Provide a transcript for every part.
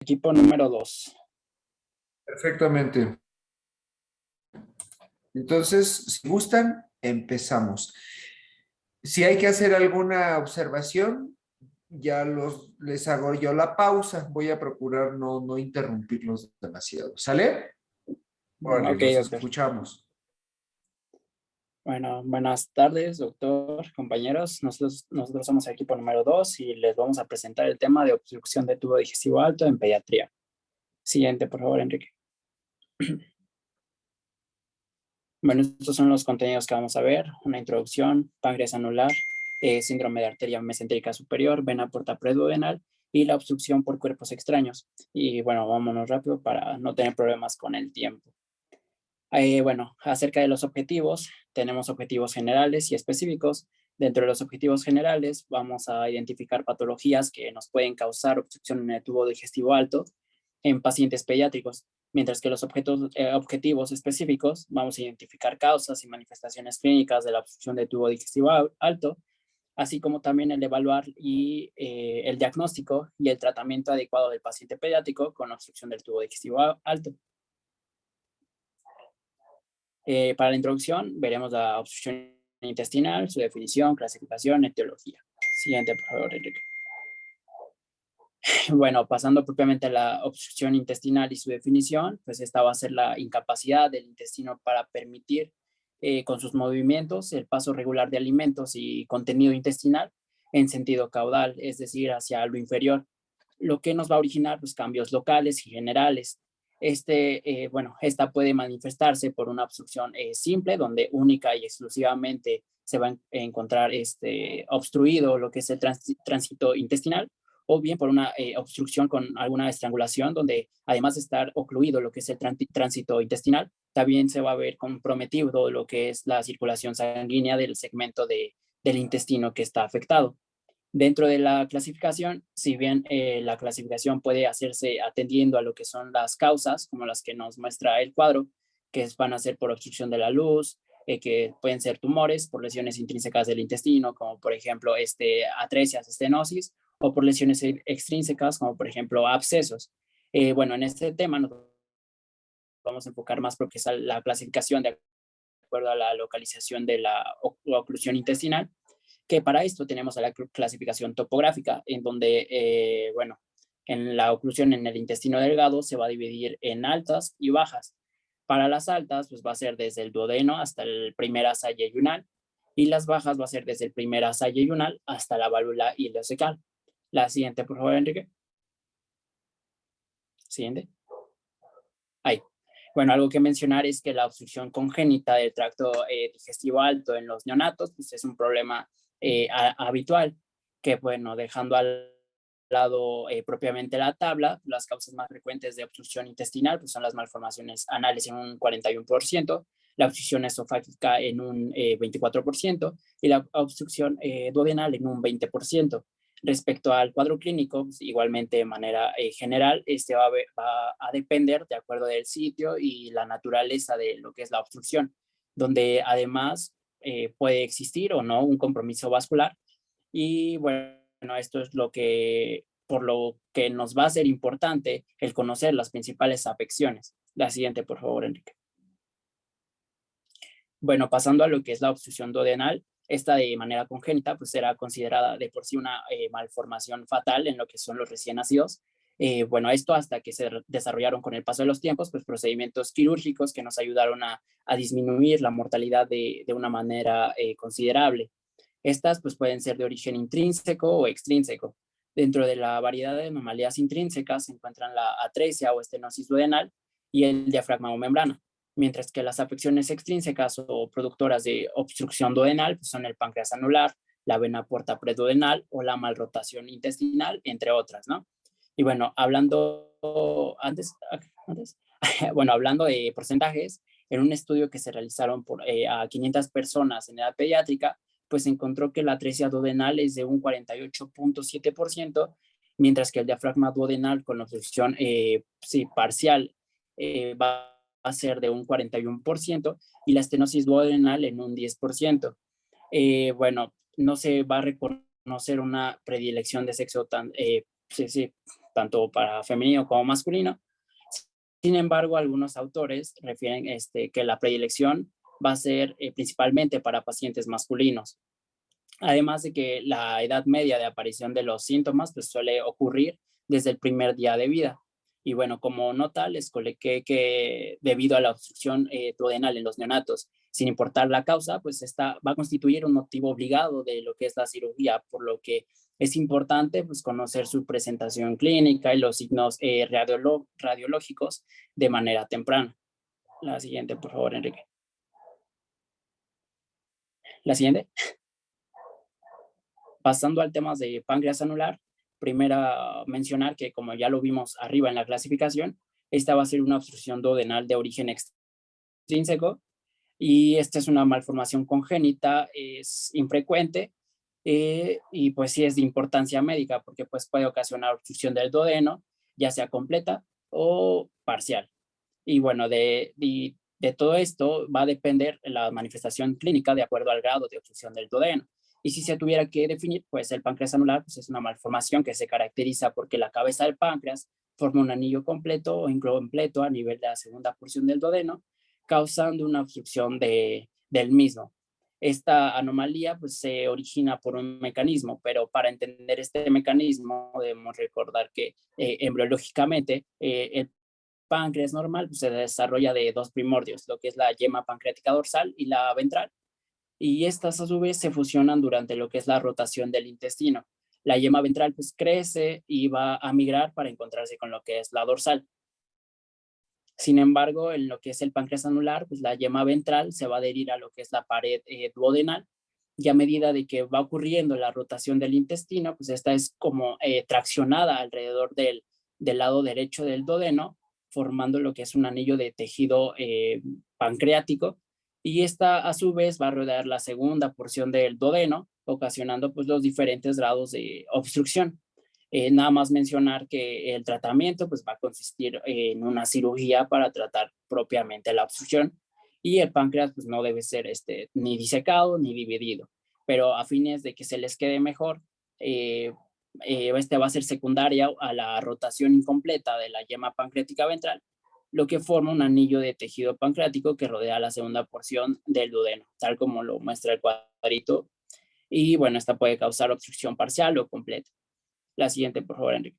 Equipo número 2. Perfectamente. Entonces, si gustan, empezamos. Si hay que hacer alguna observación, les hago yo la pausa. Voy a procurar no interrumpirlos demasiado. ¿Sale? Órale, Ok, los doctor. escuchamos. Bueno, buenas tardes, doctor, compañeros. Nosotros somos el equipo número 2 y les vamos a presentar el tema de obstrucción de tubo digestivo alto en pediatría. Siguiente, por favor, Enrique. Bueno, estos son los contenidos que vamos a ver. Una introducción, páncreas anular, síndrome de arteria mesentérica superior, vena porta preduodenal y la obstrucción por cuerpos extraños. Y bueno, vámonos rápido para no tener problemas con el tiempo. Bueno, acerca de los objetivos, tenemos objetivos generales y específicos. Dentro de los objetivos generales vamos a identificar patologías que nos pueden causar obstrucción en el tubo digestivo alto en pacientes pediátricos, mientras que los objetivos específicos vamos a identificar causas y manifestaciones clínicas de la obstrucción del tubo digestivo alto, así como también el evaluar y el diagnóstico y el tratamiento adecuado del paciente pediátrico con obstrucción del tubo digestivo alto. Para la introducción veremos la obstrucción intestinal, su definición, clasificación, etiología. Siguiente, por favor, Enrique. Bueno, pasando propiamente a la obstrucción intestinal y su definición, pues esta va a ser la incapacidad del intestino para permitir con sus movimientos el paso regular de alimentos y contenido intestinal en sentido caudal, es decir, hacia lo inferior, lo que nos va a originar pues, cambios locales y generales. Esta puede manifestarse por una obstrucción simple, donde única y exclusivamente se va a encontrar obstruido lo que es el tránsito intestinal, o bien por una obstrucción con alguna estrangulación, donde además de estar ocluido lo que es el tránsito intestinal, también se va a ver comprometido lo que es la circulación sanguínea del segmento del intestino que está afectado. Dentro de la clasificación, si bien la clasificación puede hacerse atendiendo a lo que son las causas, como las que nos muestra el cuadro, que van a ser por obstrucción de la luz, que pueden ser tumores por lesiones intrínsecas del intestino, como por ejemplo atresias, estenosis, o por lesiones extrínsecas, como por ejemplo abscesos. Bueno, en este tema nos vamos a enfocar más porque es la clasificación de acuerdo a la localización de la oclusión intestinal, que para esto tenemos a la clasificación topográfica, en donde, en la oclusión en el intestino delgado se va a dividir en altas y bajas. Para las altas, pues va a ser desde el duodeno hasta el primer asa yeyunal, y las bajas va a ser desde el primer asa yeyunal hasta la válvula ileocecal. La siguiente, por favor, Enrique. Siguiente. Ahí. Bueno, algo que mencionar es que la obstrucción congénita del tracto digestivo alto en los neonatos pues es un problema habitual, que bueno, dejando al lado propiamente la tabla, las causas más frecuentes de obstrucción intestinal pues son las malformaciones anales en un 41%, la obstrucción esofágica en un 24% y la obstrucción duodenal en un 20%. Respecto al cuadro clínico, pues, igualmente de manera general, va a depender de acuerdo del sitio y la naturaleza de lo que es la obstrucción, donde además puede existir o no un compromiso vascular. Y bueno, esto es por lo que nos va a ser importante el conocer las principales afecciones. La siguiente, por favor, Enrique. Bueno, pasando a lo que es la obstrucción duodenal, esta de manera congénita pues será considerada de por sí una malformación fatal en lo que son los recién nacidos. Bueno, esto hasta que se desarrollaron con el paso de los tiempos, pues procedimientos quirúrgicos que nos ayudaron a disminuir la mortalidad de una manera considerable. Estas pues pueden ser de origen intrínseco o extrínseco. Dentro de la variedad de anomalías intrínsecas se encuentran la atresia o estenosis duodenal y el diafragma o membrana, mientras que las afecciones extrínsecas o productoras de obstrucción duodenal pues son el páncreas anular, la vena porta preduodenal o la malrotación intestinal, entre otras, ¿no? Y bueno, hablando de porcentajes, en un estudio que se realizaron a 500 personas en edad pediátrica, pues se encontró que la atresia duodenal es de un 48.7%, mientras que el diafragma duodenal con obstrucción parcial va a ser de un 41% y la estenosis duodenal en un 10%. Bueno, no se va a reconocer una predilección de sexo tan tanto para femenino como masculino. Sin embargo, algunos autores refieren que la predilección va a ser principalmente para pacientes masculinos. Además de que la edad media de aparición de los síntomas pues, suele ocurrir desde el primer día de vida. Y bueno, como nota, les coloqué que debido a la obstrucción duodenal en los neonatos, sin importar la causa, pues esta va a constituir un motivo obligado de lo que es la cirugía, por lo que es importante pues, conocer su presentación clínica y los signos radiológicos de manera temprana. La siguiente, por favor, Enrique. La siguiente. Pasando al tema de páncreas anular, primero mencionar que como ya lo vimos arriba en la clasificación, esta va a ser una obstrucción duodenal de origen extrínseco y esta es una malformación congénita, es infrecuente y pues sí es de importancia médica porque pues puede ocasionar obstrucción del duodeno, ya sea completa o parcial. Y bueno, de todo esto va a depender la manifestación clínica de acuerdo al grado de obstrucción del duodeno. Y si se tuviera que definir, pues el páncreas anular pues es una malformación que se caracteriza porque la cabeza del páncreas forma un anillo completo o incompleto a nivel de la segunda porción del duodeno, causando una obstrucción del mismo. Esta anomalía pues, se origina por un mecanismo, pero para entender este mecanismo debemos recordar que embriológicamente el páncreas normal pues, se desarrolla de dos primordios, lo que es la yema pancreática dorsal y la ventral, y estas a su vez se fusionan durante lo que es la rotación del intestino. La yema ventral pues crece y va a migrar para encontrarse con lo que es la dorsal. Sin embargo, en lo que es el páncreas anular, pues la yema ventral se va a adherir a lo que es la pared duodenal, y a medida de que va ocurriendo la rotación del intestino, pues esta es como traccionada alrededor del lado derecho del duodeno, formando lo que es un anillo de tejido pancreático, y esta a su vez va a rodear la segunda porción del duodeno, ocasionando pues los diferentes grados de obstrucción. Nada más mencionar que el tratamiento pues, va a consistir en una cirugía para tratar propiamente la obstrucción, y el páncreas pues, no debe ser ni disecado ni dividido, pero a fines de que se les quede mejor, va a ser secundaria a la rotación incompleta de la yema pancreática ventral, lo que forma un anillo de tejido pancreático que rodea la segunda porción del duodeno, tal como lo muestra el cuadrito. Y bueno, esta puede causar obstrucción parcial o completa. La siguiente, por favor, Enrique.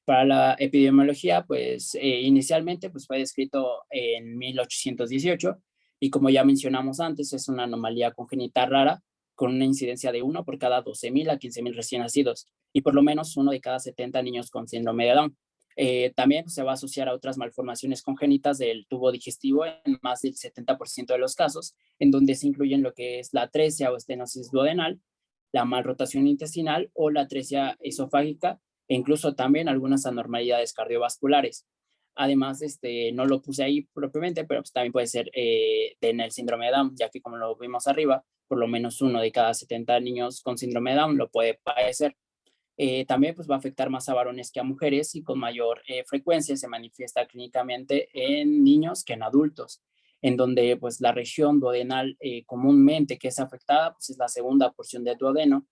Para la epidemiología, pues inicialmente pues, fue descrito en 1818 y como ya mencionamos antes, es una anomalía congénita rara con una incidencia de 1 por cada 12,000 a 15,000 recién nacidos y por lo menos 1 de cada 70 niños con síndrome de Down. También pues, se va a asociar a otras malformaciones congénitas del tubo digestivo en más del 70% de los casos, en donde se incluyen lo que es la atresia o estenosis duodenal, la malrotación intestinal o la atresia esofágica, e incluso también algunas anormalidades cardiovasculares. Además, no lo puse ahí propiamente, pero pues también puede ser en el síndrome de Down, ya que como lo vimos arriba, por lo menos 1 de cada 70 niños con síndrome de Down lo puede padecer. También pues, va a afectar más a varones que a mujeres y con mayor frecuencia se manifiesta clínicamente en niños que en adultos, en donde pues, la región duodenal comúnmente que es afectada pues, es la segunda porción del duodeno,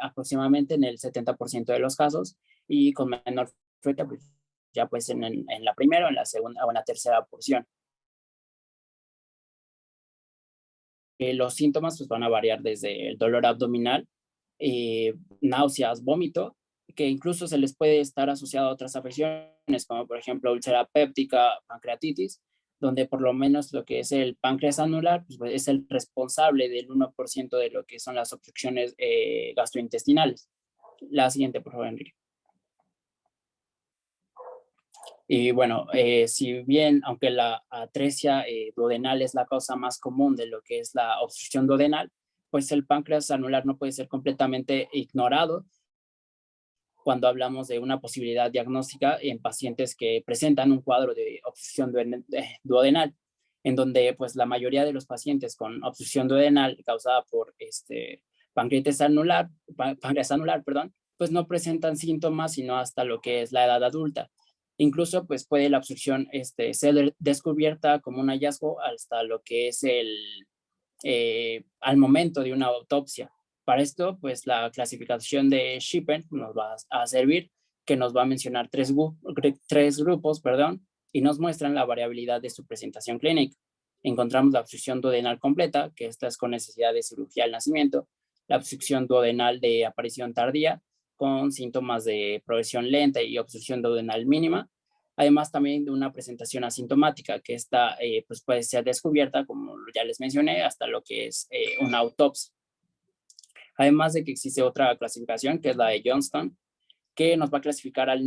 aproximadamente en el 70% de los casos, y con menor frecuencia pues, ya pues en la primera, en la segunda o en la tercera porción. Los síntomas pues, van a variar desde el dolor abdominal, náuseas, vómito, que incluso se les puede estar asociado a otras afecciones, como por ejemplo úlcera péptica, pancreatitis, donde por lo menos lo que es el páncreas anular pues, es el responsable del 1% de lo que son las obstrucciones gastrointestinales. La siguiente, por favor, Enrique. Y bueno, si bien, aunque la atresia duodenal es la causa más común de lo que es la obstrucción duodenal, pues el páncreas anular no puede ser completamente ignorado cuando hablamos de una posibilidad diagnóstica en pacientes que presentan un cuadro de obstrucción duodenal, en donde pues la mayoría de los pacientes con obstrucción duodenal causada por páncreas anular, perdón, pues no presentan síntomas sino hasta lo que es la edad adulta. Incluso pues puede la obstrucción ser descubierta como un hallazgo hasta lo que es al momento de una autopsia. Para esto, pues la clasificación de Shippen nos va a servir, que nos va a mencionar tres grupos, perdón, y nos muestran la variabilidad de su presentación clínica. Encontramos la obstrucción duodenal completa, que esta es con necesidad de cirugía al nacimiento, la obstrucción duodenal de aparición tardía, con síntomas de progresión lenta y obstrucción duodenal mínima, además también de una presentación asintomática, que esta pues puede ser descubierta, como ya les mencioné, hasta lo que es una autopsia. Además de que existe otra clasificación, que es la de Johnston, que nos va a clasificar al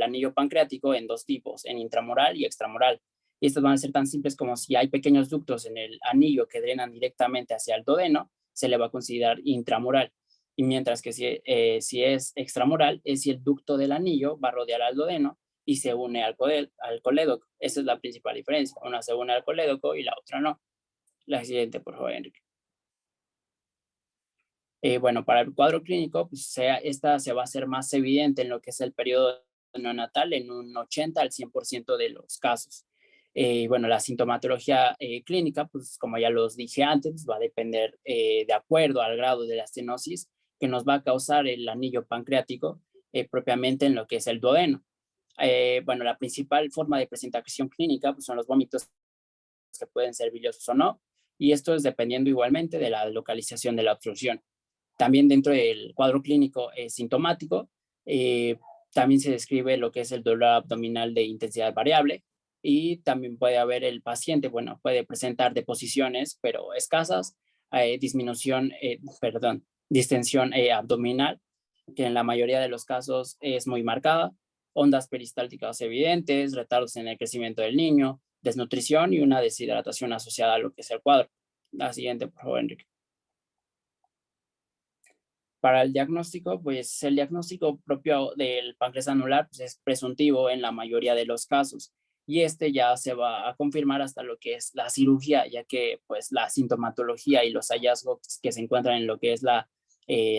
anillo pancreático en dos tipos, en intramural y extramural. Y estas van a ser tan simples como si hay pequeños ductos en el anillo que drenan directamente hacia el duodeno, se le va a considerar intramural. Y mientras que si es extramural, es si el ducto del anillo va a rodear al duodeno y se une al colédoco. Esa es la principal diferencia. Una se une al colédoco y la otra no. La siguiente, por favor, Enrique. Bueno, para el cuadro clínico, pues esta se va a hacer más evidente en lo que es el periodo neonatal en un 80 al 100% de los casos. Bueno, la sintomatología clínica, pues como ya los dije antes, va a depender de acuerdo al grado de la estenosis que nos va a causar el anillo pancreático propiamente en lo que es el duodeno. Bueno, la principal forma de presentación clínica pues, son los vómitos que pueden ser biliosos o no, y esto es dependiendo igualmente de la localización de la obstrucción. También dentro del cuadro clínico sintomático, también se describe lo que es el dolor abdominal de intensidad variable y también puede haber el paciente, bueno, puede presentar deposiciones, pero escasas, distensión abdominal, que en la mayoría de los casos es muy marcada, ondas peristálticas evidentes, retardos en el crecimiento del niño, desnutrición y una deshidratación asociada a lo que es el cuadro. La siguiente, por favor, Enrique. Para el diagnóstico, pues el diagnóstico propio del páncreas anular pues, es presuntivo en la mayoría de los casos y este ya se va a confirmar hasta lo que es la cirugía, ya que pues la sintomatología y los hallazgos que se encuentran en lo que es la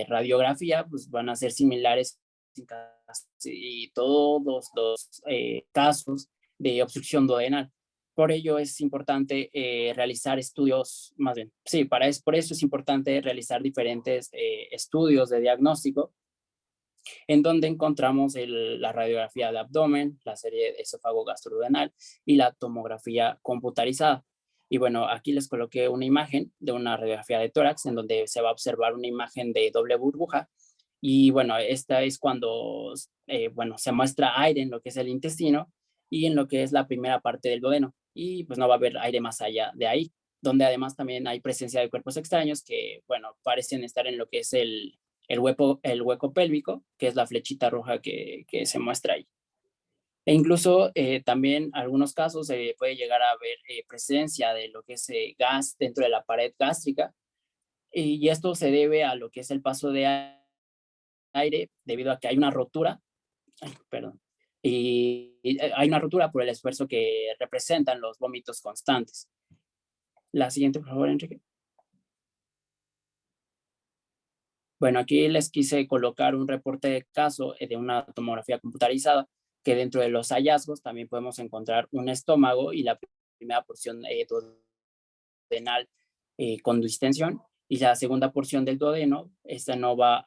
radiografía pues van a ser similares en casi todos los casos de obstrucción duodenal. Por ello es importante realizar estudios, más bien, sí, por eso es importante realizar diferentes estudios de diagnóstico en donde encontramos la radiografía de abdomen, la serie de esófago gastroduodenal y la tomografía computarizada. Y bueno, aquí les coloqué una imagen de una radiografía de tórax en donde se va a observar una imagen de doble burbuja. Y bueno, esta es cuando bueno, se muestra aire en lo que es el intestino y en lo que es la primera parte del duodeno. Y pues no va a haber aire más allá de ahí, donde además también hay presencia de cuerpos extraños que, bueno, parecen estar en lo que es el hueco pélvico, que es la flechita roja que se muestra ahí. E incluso también algunos casos se puede llegar a ver presencia de lo que es gas dentro de la pared gástrica y esto se debe a lo que es el paso de aire debido a que hay una rotura, perdón, y hay una rotura por el esfuerzo que representan los vómitos constantes. La siguiente, por favor, Enrique. Bueno, aquí les quise colocar un reporte de caso de una tomografía computarizada, que dentro de los hallazgos también podemos encontrar un estómago y la primera porción duodenal con distensión y la segunda porción del duodeno, esta no va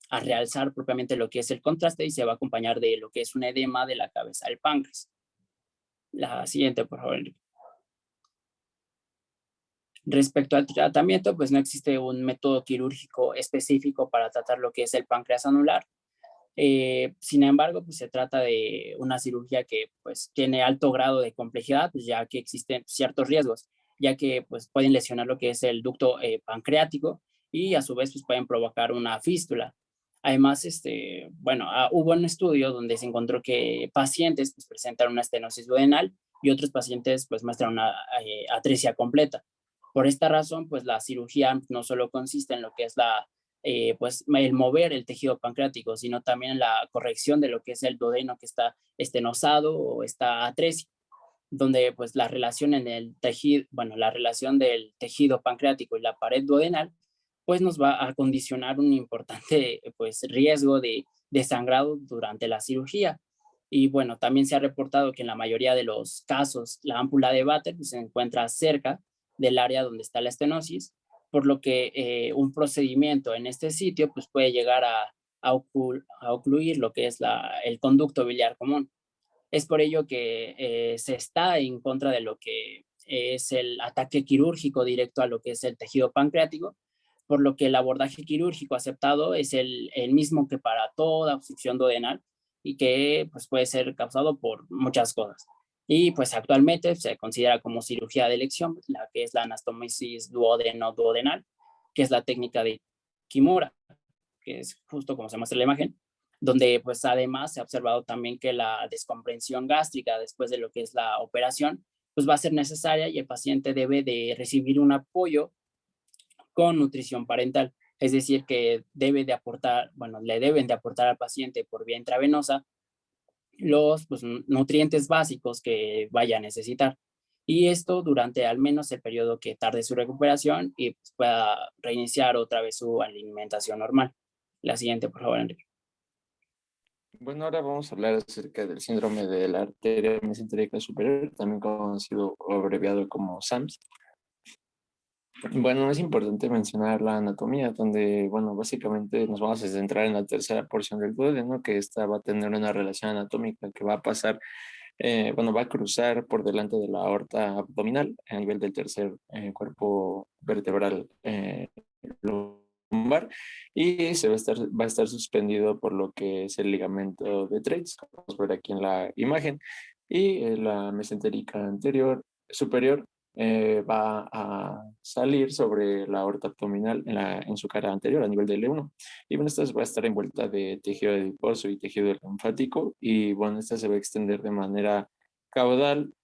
a realzar propiamente lo que es el contraste y se va a acompañar de lo que es un edema de la cabeza del páncreas. La siguiente, por favor. Respecto al tratamiento, pues no existe un método quirúrgico específico para tratar lo que es el páncreas anular. Sin embargo, pues se trata de una cirugía que pues tiene alto grado de complejidad, pues, ya que existen ciertos riesgos, ya que pues pueden lesionar lo que es el ducto pancreático y a su vez pues pueden provocar una fístula. Además, bueno, hubo un estudio donde se encontró que pacientes pues, presentan una estenosis duodenal y otros pacientes pues muestran una atresia completa. Por esta razón, pues la cirugía no solo consiste en lo que es pues el mover el tejido pancreático, sino también en la corrección de lo que es el duodeno que está estenosado o está atrésico, donde pues la relación en el tejido, bueno, la relación del tejido pancreático y la pared duodenal, pues nos va a condicionar un importante pues riesgo de sangrado durante la cirugía. Y bueno, también se ha reportado que en la mayoría de los casos la ámpula de Vater pues, se encuentra cerca del área donde está la estenosis, por lo que un procedimiento en este sitio pues puede llegar a ocluir lo que es el conducto biliar común. Es por ello que se está en contra de lo que es el ataque quirúrgico directo a lo que es el tejido pancreático, por lo que el abordaje quirúrgico aceptado es el mismo que para toda obstrucción duodenal y que pues, puede ser causado por muchas cosas. Y pues actualmente se considera como cirugía de elección la que es la anastomosis duodeno-duodenal, que es la técnica de Kimura, que es justo como se muestra en la imagen, donde pues además se ha observado también que la descomprensión gástrica después de lo que es la operación, pues va a ser necesaria y el paciente debe de recibir un apoyo con nutrición parental. Es decir, que debe de aportar, bueno, le deben de aportar al paciente por vía intravenosa los pues, nutrientes básicos que vaya a necesitar. Y esto durante al menos el periodo que tarde su recuperación y pues, pueda reiniciar otra vez su alimentación normal. La siguiente, por favor, Enrique. Bueno, ahora vamos a hablar acerca del síndrome de la arteria mesentérica superior, también conocido o abreviado como SAMS. Bueno, es importante mencionar la anatomía, donde, bueno, básicamente nos vamos a centrar en la tercera porción del duodeno, que esta va a tener una relación anatómica que va a pasar, bueno, va a cruzar por delante de la aorta abdominal a nivel del tercer cuerpo vertebral lumbar, y va a estar suspendido por lo que es el ligamento de Treitz, como podemos ver aquí en la imagen, y la mesentérica anterior superior va a salir sobre la aorta abdominal en su cara anterior a nivel del L1. Y bueno, esta va a estar envuelta de tejido adiposo y tejido linfático, y bueno, esta se va a extender de manera caudal,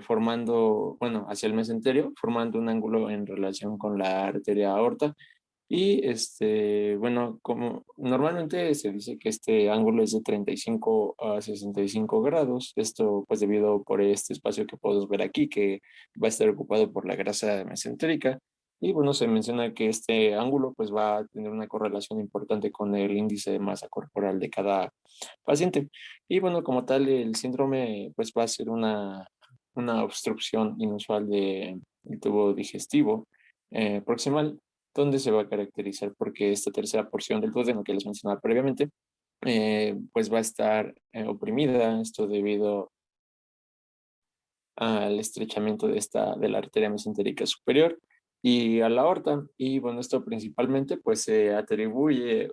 formando, bueno, hacia el mesenterio, formando un ángulo en relación con la arteria aorta. Y bueno, como normalmente se dice que este ángulo es de 35 a 65 grados, esto pues debido por este espacio que podemos ver aquí, que va a estar ocupado por la grasa mesentérica. Y bueno, se menciona que este ángulo pues va a tener una correlación importante con el índice de masa corporal de cada paciente. Y bueno, como tal, el síndrome pues va a ser una obstrucción inusual del tubo digestivo proximal, donde se va a caracterizar porque esta tercera porción del duodeno que les mencionaba previamente, pues va a estar oprimida, esto debido al estrechamiento de la arteria mesentérica superior y a la aorta. Y bueno, esto principalmente pues se atribuye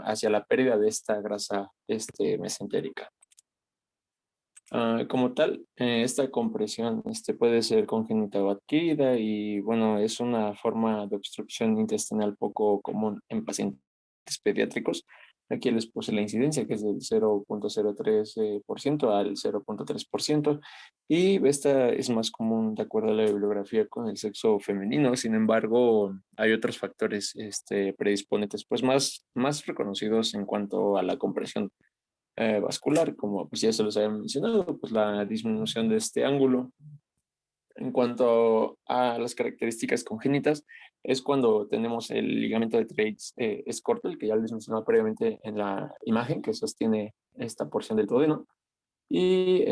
hacia la pérdida de esta grasa mesentérica. Como tal, esta compresión puede ser congénita o adquirida, y bueno, es una forma de obstrucción intestinal poco común en pacientes pediátricos. Aquí les puse la incidencia, que es del 0.03% al 0.3%, y esta es más común de acuerdo a la bibliografía con el sexo femenino. Sin embargo, hay otros factores predisponentes pues más reconocidos en cuanto a la compresión vascular, como pues ya se los había mencionado, pues la disminución de este ángulo. En cuanto a las características congénitas, es cuando tenemos el ligamento de Treitz es corto, el que ya les mencionaba previamente en la imagen que sostiene esta porción del duodeno, y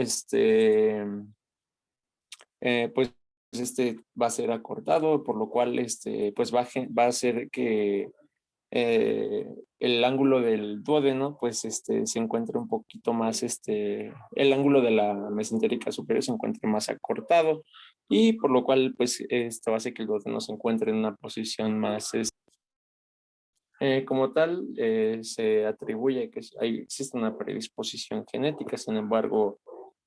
pues va a ser acortado, por lo cual pues va a hacer que el ángulo del duodeno pues se encuentra un poquito más, el ángulo de la mesentérica superior se encuentra más acortado, y por lo cual pues esto hace que el duodeno se encuentre en una posición más, como tal, se atribuye que existe una predisposición genética. Sin embargo,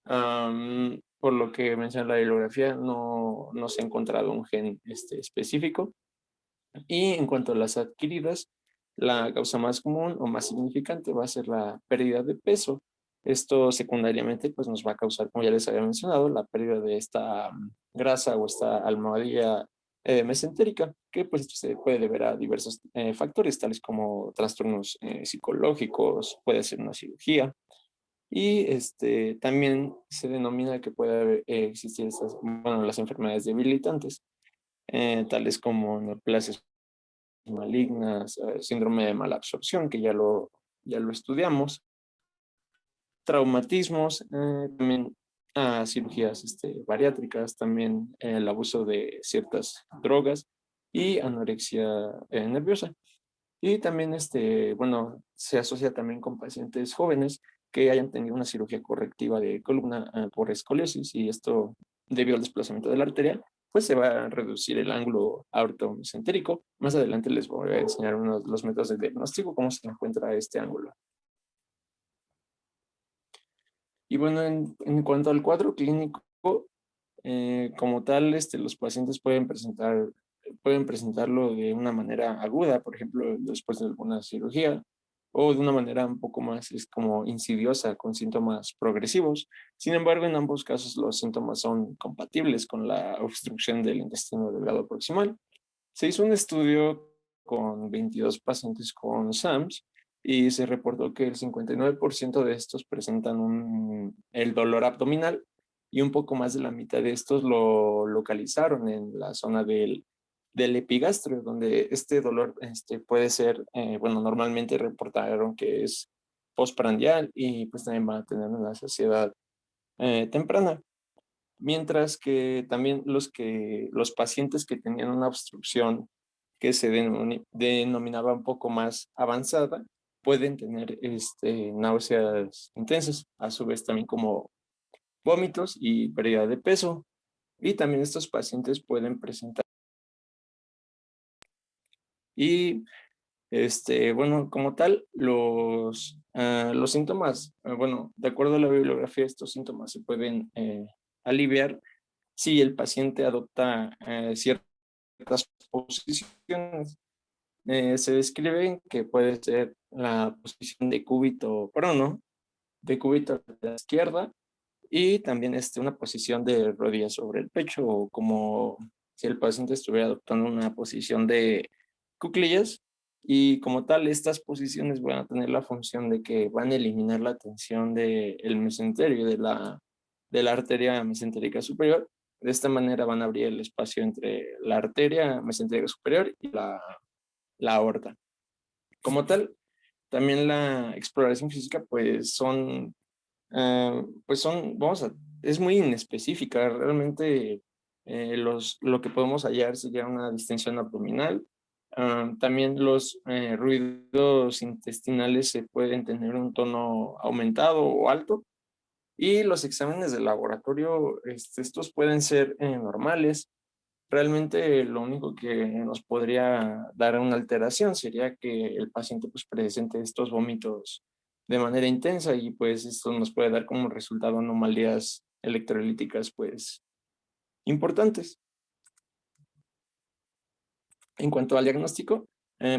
por lo que menciona la bibliografía, no se ha encontrado un gen específico. Y en cuanto a las adquiridas, la causa más común o más significante va a ser la pérdida de peso. Esto secundariamente pues nos va a causar, como ya les había mencionado, la pérdida de esta grasa o esta almohadilla mesentérica, que pues se puede deber a diversos factores, tales como trastornos psicológicos, puede ser una cirugía. Y también se denomina que puede existir bueno, las enfermedades debilitantes, tales como neoplasias malignas, síndrome de mala absorción, que ya lo estudiamos, traumatismos, también cirugías bariátricas, también el abuso de ciertas drogas, y anorexia nerviosa. Y también, bueno, se asocia también con pacientes jóvenes que hayan tenido una cirugía correctiva de columna por escoliosis, y esto, debido al desplazamiento de la arteria, pues se va a reducir el ángulo aortomesentérico. Más adelante les voy a enseñar unos los métodos de diagnóstico, cómo se encuentra este ángulo. Y bueno, en cuanto al cuadro clínico, como tal, los pacientes pueden presentarlo de una manera aguda, por ejemplo, después de alguna cirugía, o de una manera un poco más como insidiosa, con síntomas progresivos. Sin embargo, en ambos casos los síntomas son compatibles con la obstrucción del intestino delgado proximal. Se hizo un estudio con 22 pacientes con SAMS y se reportó que el 59% de estos presentan el dolor abdominal, y un poco más de la mitad de estos lo localizaron en la zona del epigastrio, donde este dolor puede ser, bueno, normalmente reportaron que es postprandial, y pues también va a tener una saciedad temprana. Mientras que también los pacientes que tenían una obstrucción que se denominaba un poco más avanzada, pueden tener náuseas intensas, a su vez también como vómitos y pérdida de peso. Y también estos pacientes pueden presentar. Y bueno, como tal, los síntomas, bueno, de acuerdo a la bibliografía, estos síntomas se pueden aliviar si el paciente adopta ciertas posiciones. Se describe que puede ser la posición de cúbito prono, de cúbito a la izquierda, y también una posición de rodillas sobre el pecho, o como si el paciente estuviera adoptando una posición de cuclillas. Y como tal, estas posiciones van a tener la función de que van a eliminar la tensión del mesenterio, de la arteria mesentérica superior. De esta manera van a abrir el espacio entre la arteria mesentérica superior y la aorta. Como tal, también la exploración física, es muy inespecífica. Realmente lo que podemos hallar sería una distensión abdominal. También los ruidos intestinales se pueden tener un tono aumentado o alto, y los exámenes de laboratorio, estos pueden ser normales. Realmente lo único que nos podría dar una alteración sería que el paciente pues presente estos vómitos de manera intensa, y pues esto nos puede dar como resultado anomalías electrolíticas pues importantes. En cuanto al diagnóstico,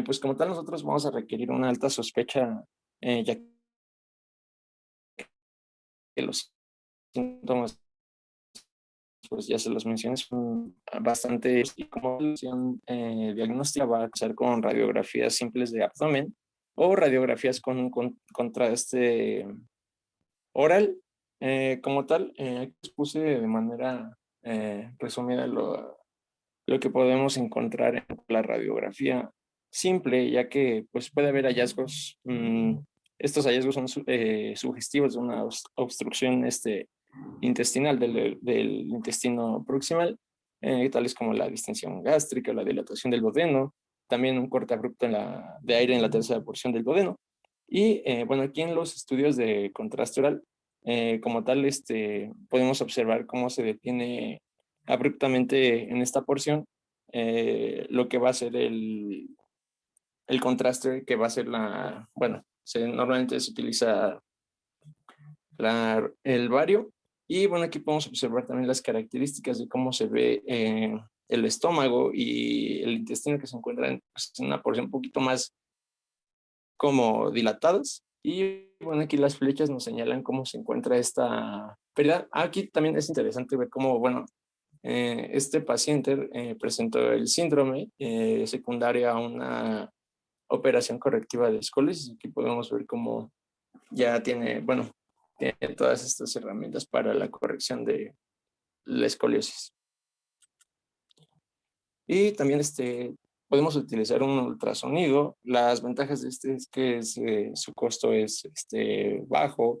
pues como tal nosotros vamos a requerir una alta sospecha, ya que los síntomas, pues ya se los mencioné, son bastante, y como solución diagnóstica va a ser con radiografías simples de abdomen o radiografías con contraste oral. Como tal, aquí les puse de manera resumida lo que podemos encontrar en la radiografía simple, ya que pues puede haber hallazgos. Estos hallazgos son sugestivos de una obstrucción intestinal del intestino proximal, tales como la distensión gástrica, la dilatación del duodeno, también un corte abrupto de aire en la tercera porción del duodeno. Y bueno, aquí en los estudios de contraste oral, como tal, podemos observar cómo se detiene abruptamente en esta porción lo que va a ser el contraste, que va a ser bueno, normalmente se utiliza el bario. Y bueno, aquí podemos observar también las características de cómo se ve el estómago y el intestino, que se encuentran pues, en una porción un poquito más como dilatadas. Y bueno, aquí las flechas nos señalan cómo se encuentra esta pérdida. Aquí también es interesante ver cómo, bueno, este paciente presentó el síndrome secundario a una operación correctiva de escoliosis. Aquí podemos ver cómo ya tiene, bueno, tiene todas estas herramientas para la corrección de la escoliosis. Y también podemos utilizar un ultrasonido. Las ventajas de es que su costo es bajo,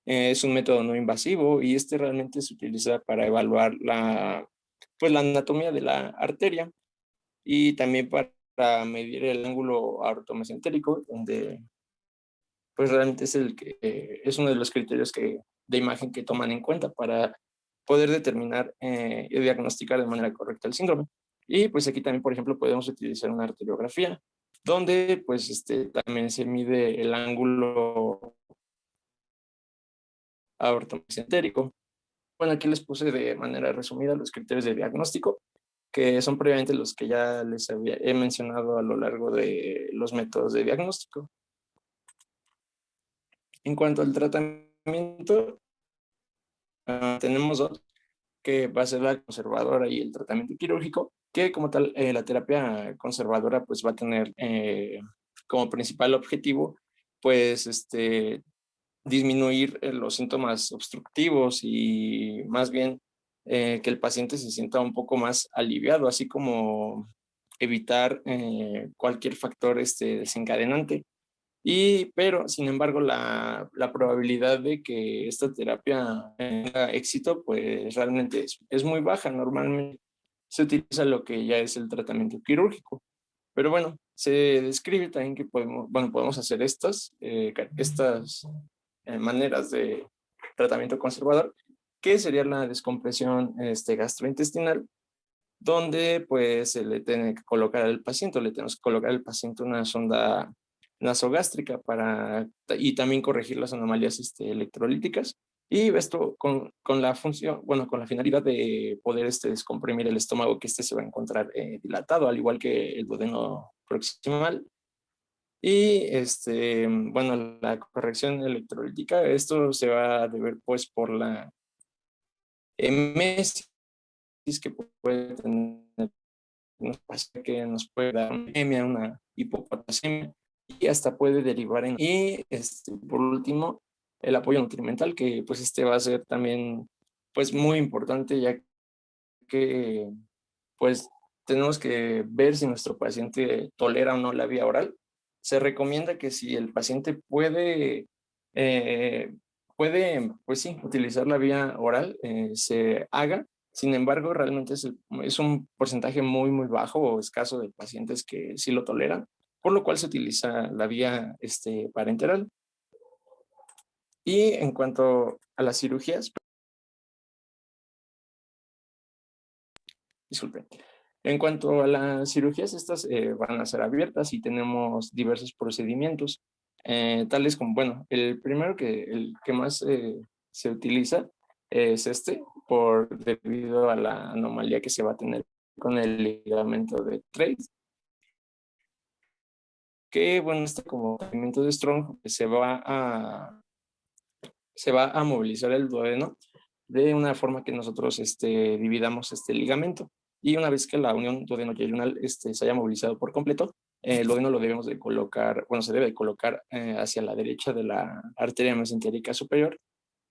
es un método no invasivo, y realmente se utiliza para evaluar pues, la anatomía de la arteria. y también para medir el ángulo aortomesentérico, donde pues realmente es es uno de los criterios de imagen que toman en cuenta para poder determinar y diagnosticar de manera correcta el síndrome. Y pues aquí también, por ejemplo, podemos utilizar una arteriografía, donde pues también se mide el ángulo aortomesentérico. Bueno, aquí les puse de manera resumida los criterios de diagnóstico, que son previamente los que ya he mencionado a lo largo de los métodos de diagnóstico. En cuanto al tratamiento, tenemos dos, que va a ser la conservadora y el tratamiento quirúrgico, que como tal, la terapia conservadora pues va a tener como principal objetivo pues disminuir los síntomas obstructivos y más bien que el paciente se sienta un poco más aliviado, así como evitar cualquier factor desencadenante. Pero, sin embargo, la probabilidad de que esta terapia tenga éxito, pues realmente es muy baja. Normalmente se utiliza lo que ya es el tratamiento quirúrgico. Pero bueno, se describe también que podemos hacer estas maneras de tratamiento conservador, que sería la descompresión gastrointestinal, donde pues se le tiene que colocar al paciente, le tenemos que colocar al paciente una sonda nasogástrica y también corregir las anomalías electrolíticas. Y esto con la función, bueno, con la finalidad de poder descomprimir el estómago, que se va a encontrar dilatado, al igual que el duodeno proximal. Y bueno, la corrección electrolítica, esto se va a deber pues por la emesis que puede tener, que nos puede dar una anemia, una hipopotasemia, y hasta puede derivar por último, el apoyo nutrimental, que pues va a ser también pues muy importante, ya que pues tenemos que ver si nuestro paciente tolera o no la vía oral. Se recomienda que si el paciente pues sí, utilizar la vía oral, se haga. Sin embargo, realmente es un porcentaje muy, muy bajo o escaso de pacientes que sí lo toleran, por lo cual se utiliza la vía parenteral. Y en cuanto a las cirugías, disculpen. En cuanto a las cirugías, estas van a ser abiertas y tenemos diversos procedimientos, tales como, bueno, el que más se utiliza es debido a la anomalía que se va a tener con el ligamento de Treitz, que, bueno, como movimiento de Strong se va a movilizar el duodeno de una forma que nosotros dividamos este ligamento. Y una vez que la unión duodeno-yeyunal se haya movilizado por completo, el duodeno lo debemos de colocar, bueno, se debe de colocar hacia la derecha de la arteria mesentérica superior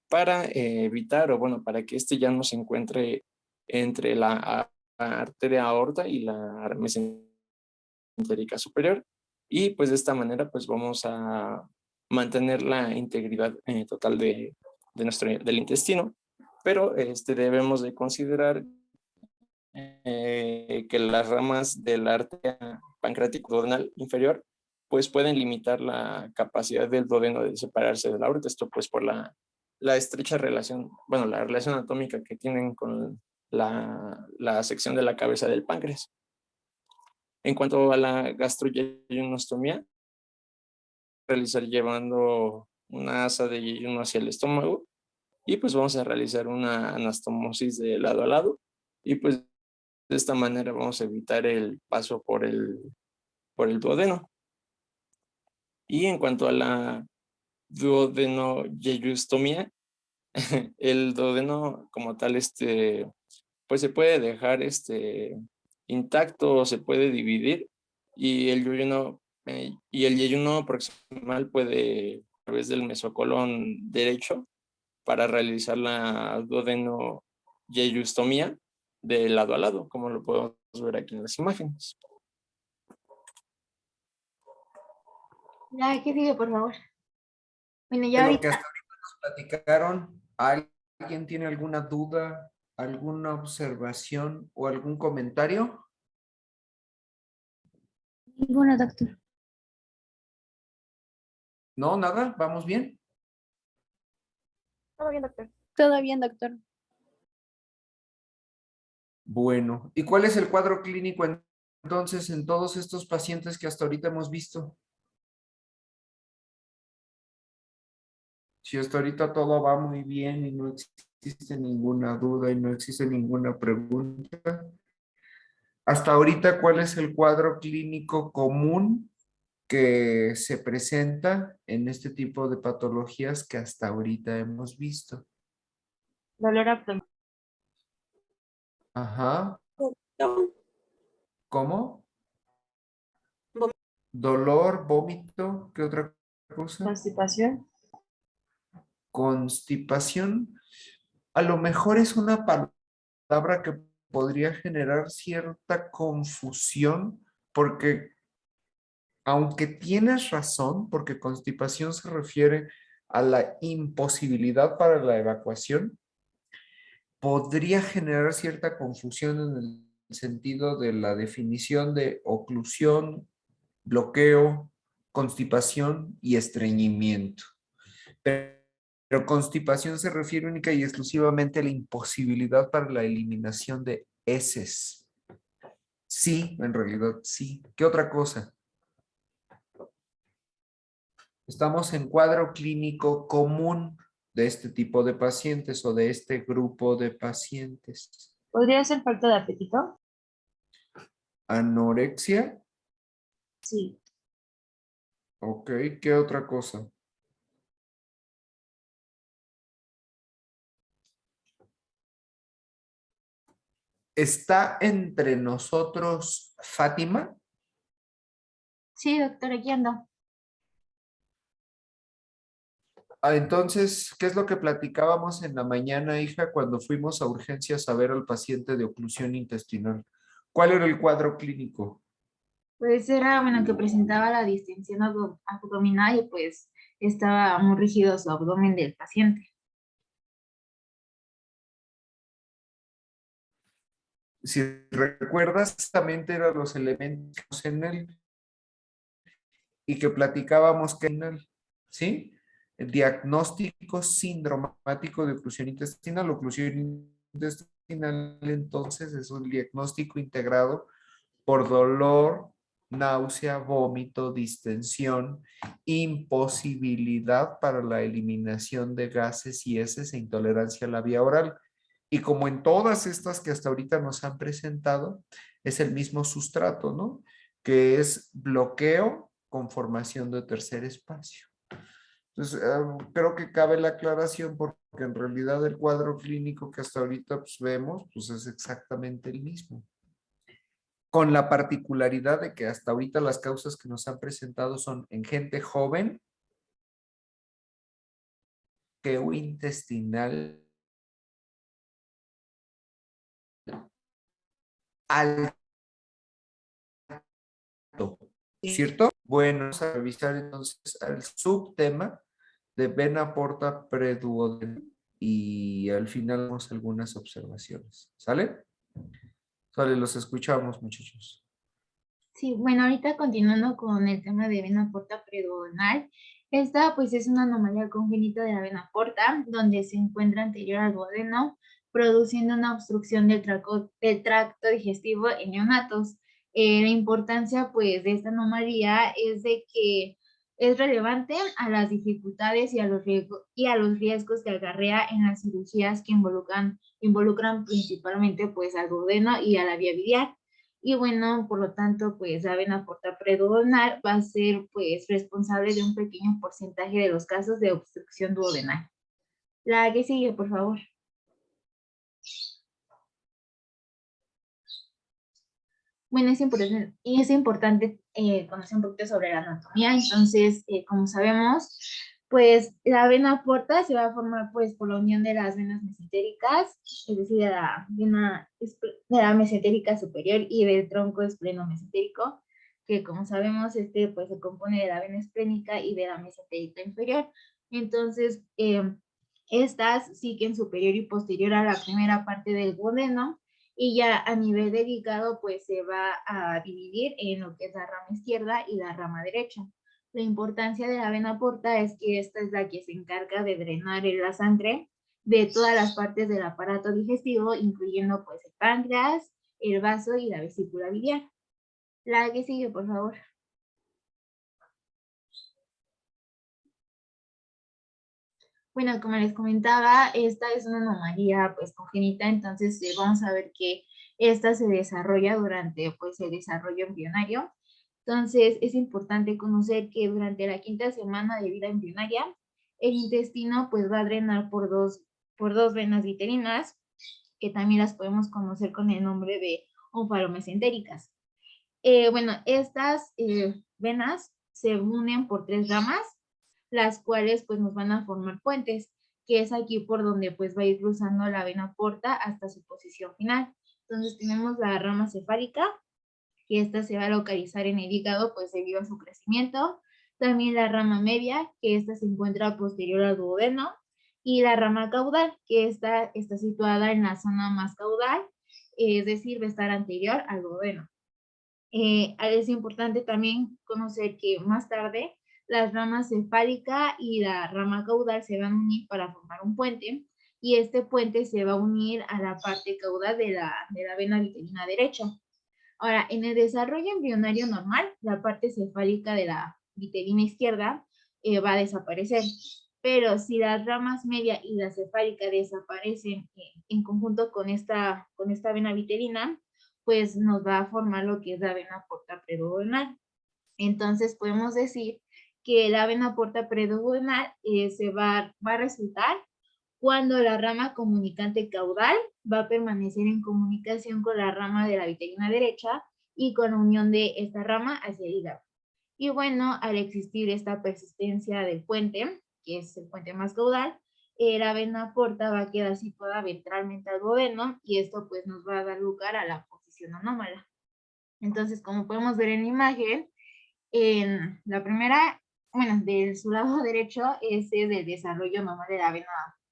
para evitar, o bueno, para que ya no se encuentre entre la arteria aorta y la mesentérica superior. Y pues de esta manera pues vamos a mantener la integridad total del intestino, pero debemos de considerar que las ramas de la arteria pancreático-duodenal inferior pues pueden limitar la capacidad del duodeno de separarse de la aorta, esto pues por la estrecha relación, bueno, la relación anatómica que tienen con la sección de la cabeza del páncreas. En cuanto a la gastroyejunostomía, realizar llevando una asa de yeyuno hacia el estómago, y pues vamos a realizar una anastomosis de lado a lado, y pues de esta manera vamos a evitar el paso por el duodeno. Y en cuanto a la duodenoyeyustomía, el duodeno como tal, pues se puede dejar intacto o se puede dividir, y el yeyuno proximal puede, a través del mesocolón derecho, para realizar la duodenoyeyustomía de lado a lado, como lo podemos ver aquí en las imágenes. Ya, ¿qué sigue, por favor? Bueno, ya De lo que ahorita. hasta ahorita nos platicaron, ¿alguien tiene alguna duda, alguna observación o algún comentario? Ninguna, doctor. No, nada, vamos bien. Todo bien, doctor. Todo bien, doctor. Bueno, ¿y cuál es el cuadro clínico entonces en todos estos pacientes que hasta ahorita hemos visto? Si hasta ahorita todo va muy bien y no existe ninguna duda y no existe ninguna pregunta, hasta ahorita, ¿cuál es el cuadro clínico común que se presenta en este tipo de patologías que hasta ahorita hemos visto? Dolor abdominal. Ajá, ¿cómo? Vom- Dolor, vómito, ¿qué otra cosa? Constipación. Constipación. A lo mejor es una palabra que podría generar cierta confusión porque aunque tienes razón, porque constipación se refiere a la imposibilidad para la evacuación, podría generar cierta confusión en el sentido de la definición de oclusión, bloqueo, constipación y estreñimiento. Pero constipación se refiere única y exclusivamente a la imposibilidad para la eliminación de heces. Sí, en realidad sí. ¿Qué otra cosa? Estamos en cuadro clínico común de este tipo de pacientes o de este grupo de pacientes. ¿Podría ser falta de apetito? Anorexia, Sí. ok, ¿qué otra cosa? ¿Está entre nosotros Fátima? Sí, doctor, aquí ando. Entonces, ¿qué es lo que platicábamos en la mañana, hija, cuando fuimos a urgencias a ver al paciente de oclusión intestinal? ¿Cuál era el cuadro clínico? Pues era, bueno, que presentaba la distensión abdominal y pues estaba muy rígido su abdomen del paciente. Si recuerdas, justamente eran los elementos en él y que platicábamos que en él, ¿sí? El diagnóstico sindromático de oclusión intestinal. Oclusión intestinal, entonces, es un diagnóstico integrado por dolor, náusea, vómito, distensión, imposibilidad para la eliminación de gases y heces e intolerancia a la vía oral. Y como en todas estas que hasta ahorita nos han presentado, es el mismo sustrato, ¿no? Que es bloqueo con formación de tercer espacio. Entonces, creo que cabe la aclaración porque en realidad el cuadro clínico que hasta ahorita pues, vemos, pues es exactamente el mismo. Con la particularidad de que hasta ahorita las causas que nos han presentado son en gente joven, bloqueo intestinal alto, ¿cierto? Bueno, vamos a revisar entonces el subtema de vena porta preduodenal y al final vamos a algunas observaciones. ¿Sale? Sale, los escuchamos, muchachos. Sí, bueno, ahorita continuando con el tema de vena porta preduodenal, esta pues es una anomalía congénita de la vena porta, donde se encuentra anterior al duodeno, produciendo una obstrucción del tracto digestivo en neonatos. La importancia pues de esta anomalía es de que es relevante a las dificultades y a los riesgos que acarrea en las cirugías que involucran principalmente pues al duodeno y a la vía biliar. Y bueno, por lo tanto, pues la vena porta preduodenal va a ser pues responsable de un pequeño porcentaje de los casos de obstrucción duodenal. La que sigue, por favor. Bueno, es importante conocer un poquito sobre la anatomía. Entonces, como sabemos, pues la vena porta se va a formar pues por la unión de las venas mesentéricas, es decir, de la mesentérica superior y del tronco esplenomesenterico, que como sabemos, pues se compone de la vena esplénica y de la mesentérica inferior. Entonces, estas siguen superior y posterior a la primera parte del duodeno Y ya a nivel del hígado, pues se va a dividir en lo que es la rama izquierda y la rama derecha. La importancia de la vena porta es que esta es la que se encarga de drenar la sangre de todas las partes del aparato digestivo, incluyendo pues el páncreas, el vaso y la vesícula biliar. La que sigue, por favor. Bueno, como les comentaba, esta es una anomalía pues congénita, entonces vamos a ver que esta se desarrolla durante pues el desarrollo embrionario. Entonces es importante conocer que durante la 5ª semana de vida embrionaria, el intestino pues va a drenar por dos venas vitellinas, que también las podemos conocer con el nombre de onfalomesentéricas. Bueno, estas venas se unen por 3 ramas, las cuales pues nos van a formar puentes, que es aquí por donde pues va a ir cruzando la vena porta hasta su posición final. Entonces tenemos la rama cefálica, que esta se va a localizar en el hígado pues debido a su crecimiento. También la rama media, que esta se encuentra posterior al duodeno, y la rama caudal, que esta está situada en la zona más caudal, es decir, va a estar anterior al duodeno. Es importante también conocer que más tarde las ramas cefálica y la rama caudal se van a unir para formar un puente, y este puente se va a unir a la parte caudal de la vena vitelina derecha. Ahora, en el desarrollo embrionario normal, la parte cefálica de la vitelina izquierda va a desaparecer, pero si las ramas media y la cefálica desaparecen en conjunto con esta vena vitelina, pues nos va a formar lo que es la vena porta preduodenal. Entonces podemos decir que la vena porta preduodenal va a resultar cuando la rama comunicante caudal va a permanecer en comunicación con la rama de la vitelina derecha y con la unión de esta rama hacia el hígado. Y bueno, al existir esta persistencia del puente, que es el puente más caudal, la vena porta va a quedar situada ventralmente al duodeno, y esto pues nos va a dar lugar a la posición anómala. Entonces, como podemos ver en la imagen, en la primera, bueno, de su lado derecho, ese es el desarrollo normal de la vena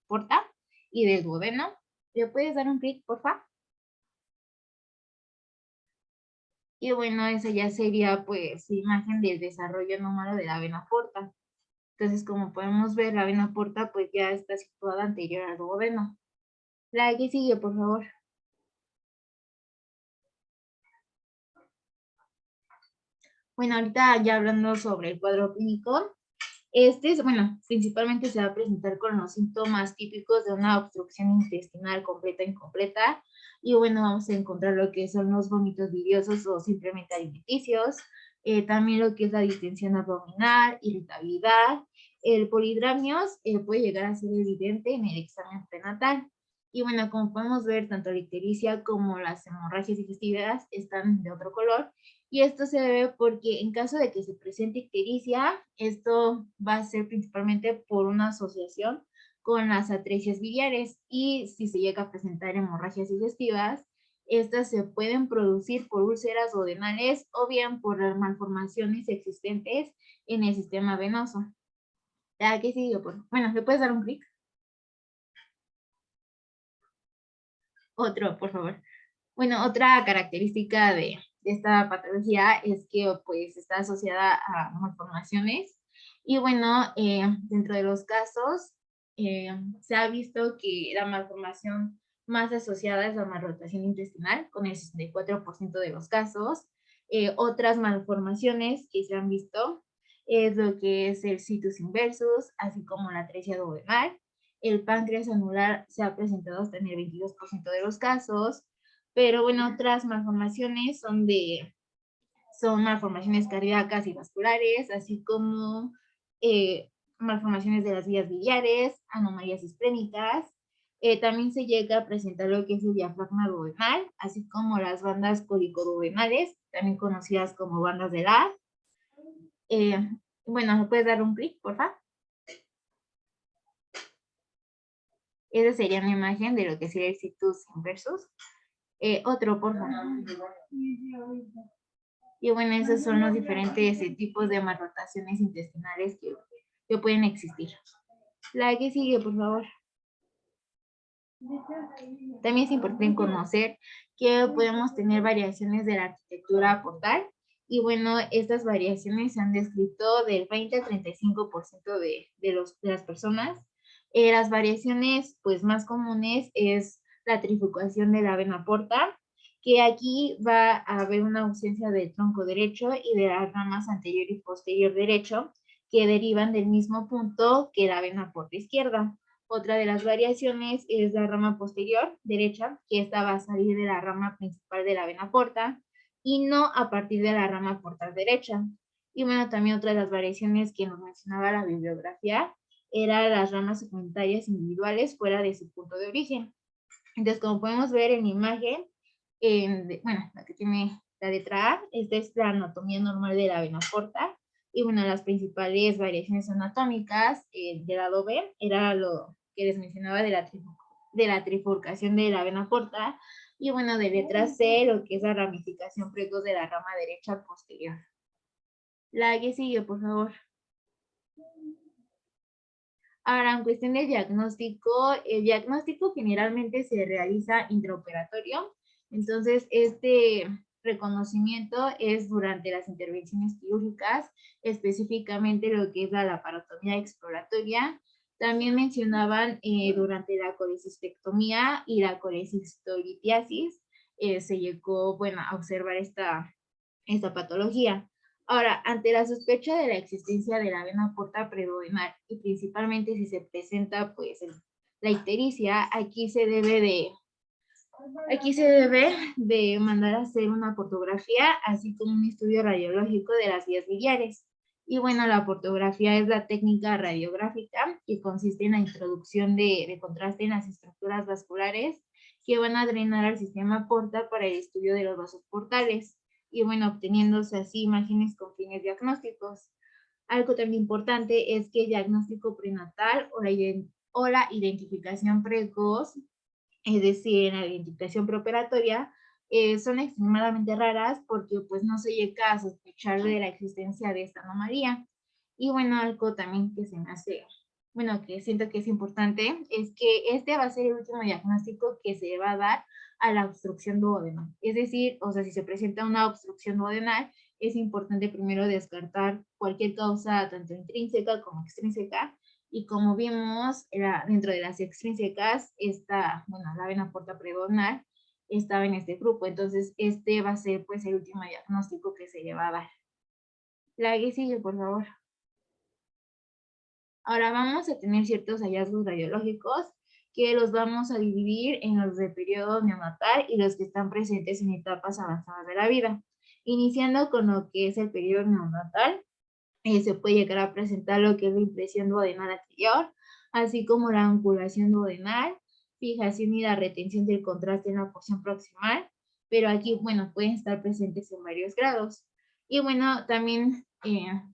porta y del duodeno. ¿Le puedes dar un clic, por favor? Y bueno, esa ya sería pues imagen del desarrollo anómalo de la vena porta. Entonces, como podemos ver, la vena porta pues ya está situada anterior al duodeno. La que sigue, por favor. Bueno, ahorita ya hablando sobre el cuadro clínico, bueno, principalmente se va a presentar con los síntomas típicos de una obstrucción intestinal completa e incompleta. Y bueno, vamos a encontrar lo que son los vómitos biliosos o simplemente alimenticios, también lo que es la distensión abdominal, irritabilidad. El polidramnios puede llegar a ser evidente en el examen prenatal. Y bueno, como podemos ver, tanto la ictericia como las hemorragias digestivas están de otro color. Y esto se debe porque en caso de que se presente ictericia, esto va a ser principalmente por una asociación con las atresias biliares, y si se llega a presentar hemorragias digestivas, estas se pueden producir por úlceras duodenales o bien por las malformaciones existentes en el sistema venoso. ¿Ya qué sigue? Bueno, ¿le puedes dar un clic? Otro, por favor. Bueno, otra característica de esta patología es que pues está asociada a malformaciones, y bueno, dentro de los casos se ha visto que la malformación más asociada es la malrotación intestinal con el 64% de los casos. Otras malformaciones que se han visto es lo que es el situs inversus, así como la atresia duodenal. El páncreas anular se ha presentado hasta en el 22% de los casos. Pero bueno, otras malformaciones son malformaciones cardíacas y vasculares, así como malformaciones de las vías biliares, anomalías esplénicas. También se llega a presentar lo que es el diafragma duodenal, así como las bandas cólico-duodenales, también conocidas como bandas de Ladd. Bueno, ¿me puedes dar un clic, por favor? Esa sería una imagen de lo que sería el situs inversus. Otro, por favor. Y bueno, esos son los diferentes tipos de malrotaciones intestinales que pueden existir. La que sigue, por favor. También es importante conocer que podemos tener variaciones de la arquitectura portal y bueno, estas variaciones se han descrito del 20 al 35% de las personas. Las variaciones pues más comunes es la trifurcación de la vena porta, que aquí va a haber una ausencia del tronco derecho y de las ramas anterior y posterior derecho que derivan del mismo punto que la vena porta izquierda. Otra de las variaciones es la rama posterior derecha, que esta va a salir de la rama principal de la vena porta y no a partir de la rama portal derecha. Y bueno, también otra de las variaciones que nos mencionaba la bibliografía era las ramas segmentarias individuales fuera de su punto de origen. Entonces, como podemos ver en la imagen, bueno, la que tiene la letra A, esta es la anatomía normal de la vena porta. Y bueno, las principales variaciones anatómicas del lado B era lo que les mencionaba de la trifurcación de la vena porta. Y bueno, de letra C, lo que es la ramificación precoz de la rama derecha posterior. La que sigue, por favor. Ahora, en cuestión del diagnóstico, el diagnóstico generalmente se realiza intraoperatorio. Entonces, este reconocimiento es durante las intervenciones quirúrgicas, específicamente lo que es la laparotomía exploratoria. También mencionaban durante la colecistectomía y la colecistolitiasis, se llegó, bueno, a observar esta patología. Ahora, ante la sospecha de la existencia de la vena porta preduodenal y principalmente si se presenta pues la ictericia, aquí se debe de mandar a hacer una portografía, así como un estudio radiológico de las vías biliares. Y bueno, la portografía es la técnica radiográfica que consiste en la introducción de contraste en las estructuras vasculares que van a drenar al sistema porta para el estudio de los vasos portales. Y bueno, obteniéndose así imágenes con fines diagnósticos. Algo también importante es que el diagnóstico prenatal o la identificación precoz, es decir, en la identificación preoperatoria, son extremadamente raras porque pues no se llega a sospechar de la existencia de esta anomalía. Y bueno, algo también que se me hace, bueno, que siento que es importante, es que este va a ser el último diagnóstico que se va a dar a la obstrucción duodenal. Es decir, o sea, si se presenta una obstrucción duodenal, es importante primero descartar cualquier causa, tanto intrínseca como extrínseca, y como vimos, dentro de las extrínsecas, la vena porta preduodenal estaba en este grupo, entonces este va a ser pues el último diagnóstico que se le va a dar. La que sigue, por favor. Ahora vamos a tener ciertos hallazgos radiológicos que los vamos a dividir en los de periodo neonatal y los que están presentes en etapas avanzadas de la vida. Iniciando con lo que es el periodo neonatal, se puede llegar a presentar lo que es la impresión duodenal anterior, así como la onculación duodenal, fijación y la retención del contraste en la porción proximal, pero aquí, bueno, pueden estar presentes en varios grados. Y bueno, también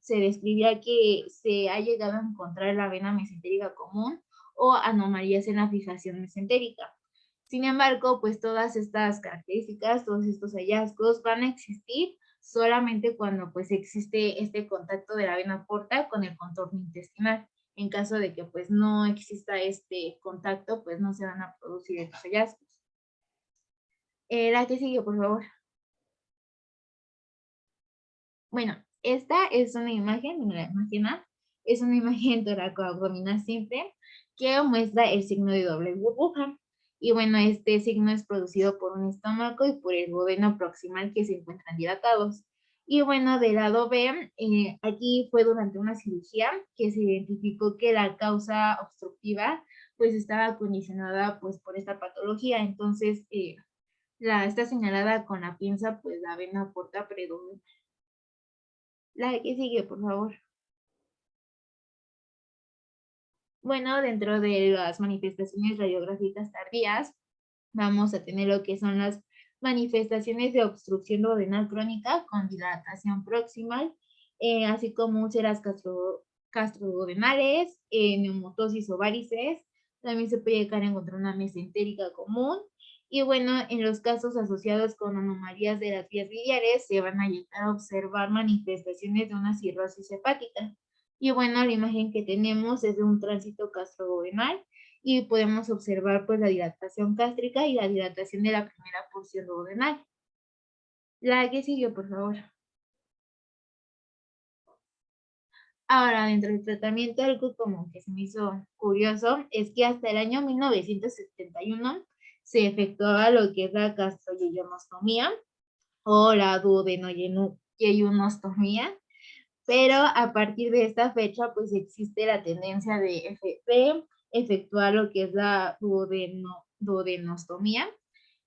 se describía que se ha llegado a encontrar la vena mesentérica común o anomalías en la fijación mesentérica. Sin embargo, pues todas estas características, todos estos hallazgos van a existir solamente cuando pues existe este contacto de la vena porta con el contorno intestinal. En caso de que pues no exista este contacto, pues no se van a producir estos hallazgos. La que sigue, por favor. Bueno, esta es una imagen, me la imagina, es una imagen toracoabdominal simple que muestra el signo de doble burbuja. Y bueno, este signo es producido por un estómago y por el duodeno proximal que se encuentran dilatados. Y bueno, del lado B, aquí fue durante una cirugía que se identificó que la causa obstructiva pues estaba condicionada pues por esta patología. Entonces, está señalada con la pinza pues la vena porta predominante. La que sigue, por favor. Bueno, dentro de las manifestaciones radiográficas tardías, vamos a tener lo que son las manifestaciones de obstrucción duodenal crónica con dilatación proximal, así como úlceras gastroduodenales, neumatosis o varices. También se puede llegar a encontrar una mesentérica común. Y bueno, en los casos asociados con anomalías de las vías biliares, se van a llegar a observar manifestaciones de una cirrosis hepática. Y bueno, la imagen que tenemos es de un tránsito gastroduodenal y podemos observar pues la dilatación gástrica y la dilatación de la primera porción duodenal. La que sigue, por favor. Ahora, dentro del tratamiento, algo como que se me hizo curioso es que hasta el año 1971 se efectuaba lo que es la gastroyeyonostomía o la duodenoyeyonostomía, pero a partir de esta fecha, pues existe la tendencia de efectuar lo que es la duodenostomía,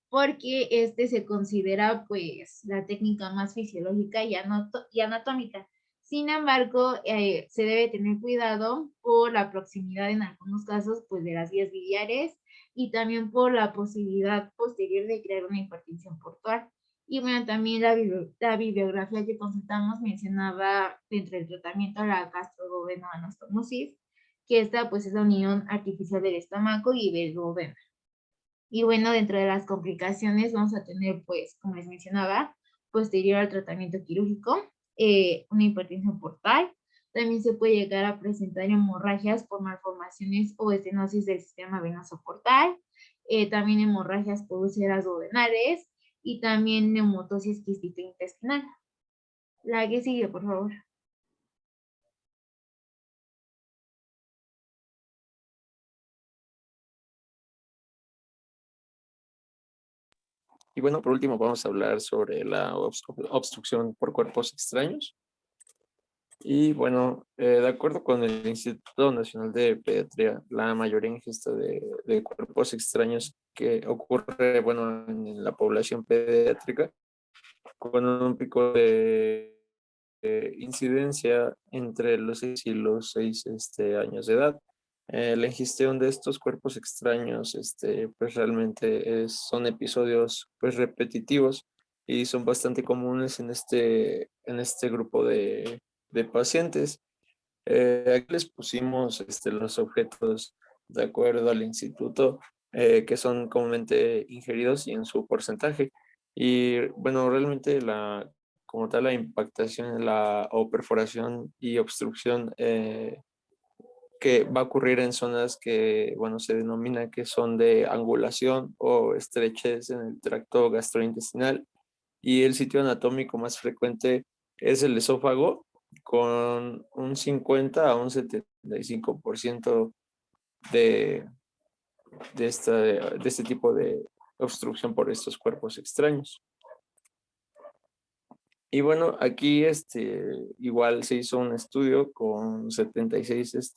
porque este se considera pues la técnica más fisiológica y anatómica. Sin embargo, se debe tener cuidado por la proximidad en algunos casos pues de las vías biliares y también por la posibilidad posterior de crear una hipertensión portal. Y bueno, también la bibliografía que consultamos mencionaba dentro del tratamiento la gastroduodenoanostomosis, que esta pues es la unión artificial del estómago y del duodeno. Y bueno, dentro de las complicaciones vamos a tener, pues, como les mencionaba, posterior al tratamiento quirúrgico, una hipertensión portal. También se puede llegar a presentar hemorragias por malformaciones o estenosis del sistema venoso portal. También hemorragias por úlceras duodenales y también neumotosis quística intestinal. La que sigue, por favor. Y bueno, por último vamos a hablar sobre la obstrucción por cuerpos extraños. Y bueno, de acuerdo con el Instituto Nacional de Pediatría, la mayor ingesta de cuerpos extraños que ocurre, bueno, en la población pediátrica, con un pico de incidencia entre los 6 y los 6 años de edad. La ingestión de estos cuerpos extraños, pues realmente son episodios pues repetitivos y son bastante comunes en este grupo de pacientes. Aquí les pusimos los objetos de acuerdo al instituto que son comúnmente ingeridos y en su porcentaje. Y bueno, realmente como tal la impactación o perforación y obstrucción que va a ocurrir en zonas que, bueno, se denomina que son de angulación o estrechez en el tracto gastrointestinal. Y el sitio anatómico más frecuente es el esófago, con un 50 a un 75% de, de este tipo de obstrucción por estos cuerpos extraños. Y bueno, aquí igual se hizo un estudio con 76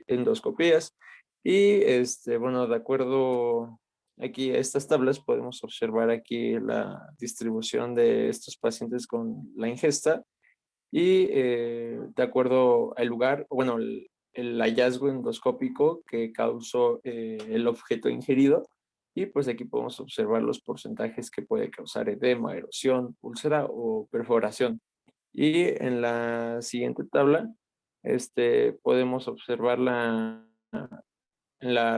endoscopías y bueno, de acuerdo aquí a estas tablas podemos observar aquí la distribución de estos pacientes con la ingesta y de acuerdo al lugar, bueno, el hallazgo endoscópico que causó el objeto ingerido. Y pues aquí podemos observar los porcentajes que puede causar edema, erosión, úlcera o perforación. Y en la siguiente tabla podemos observar la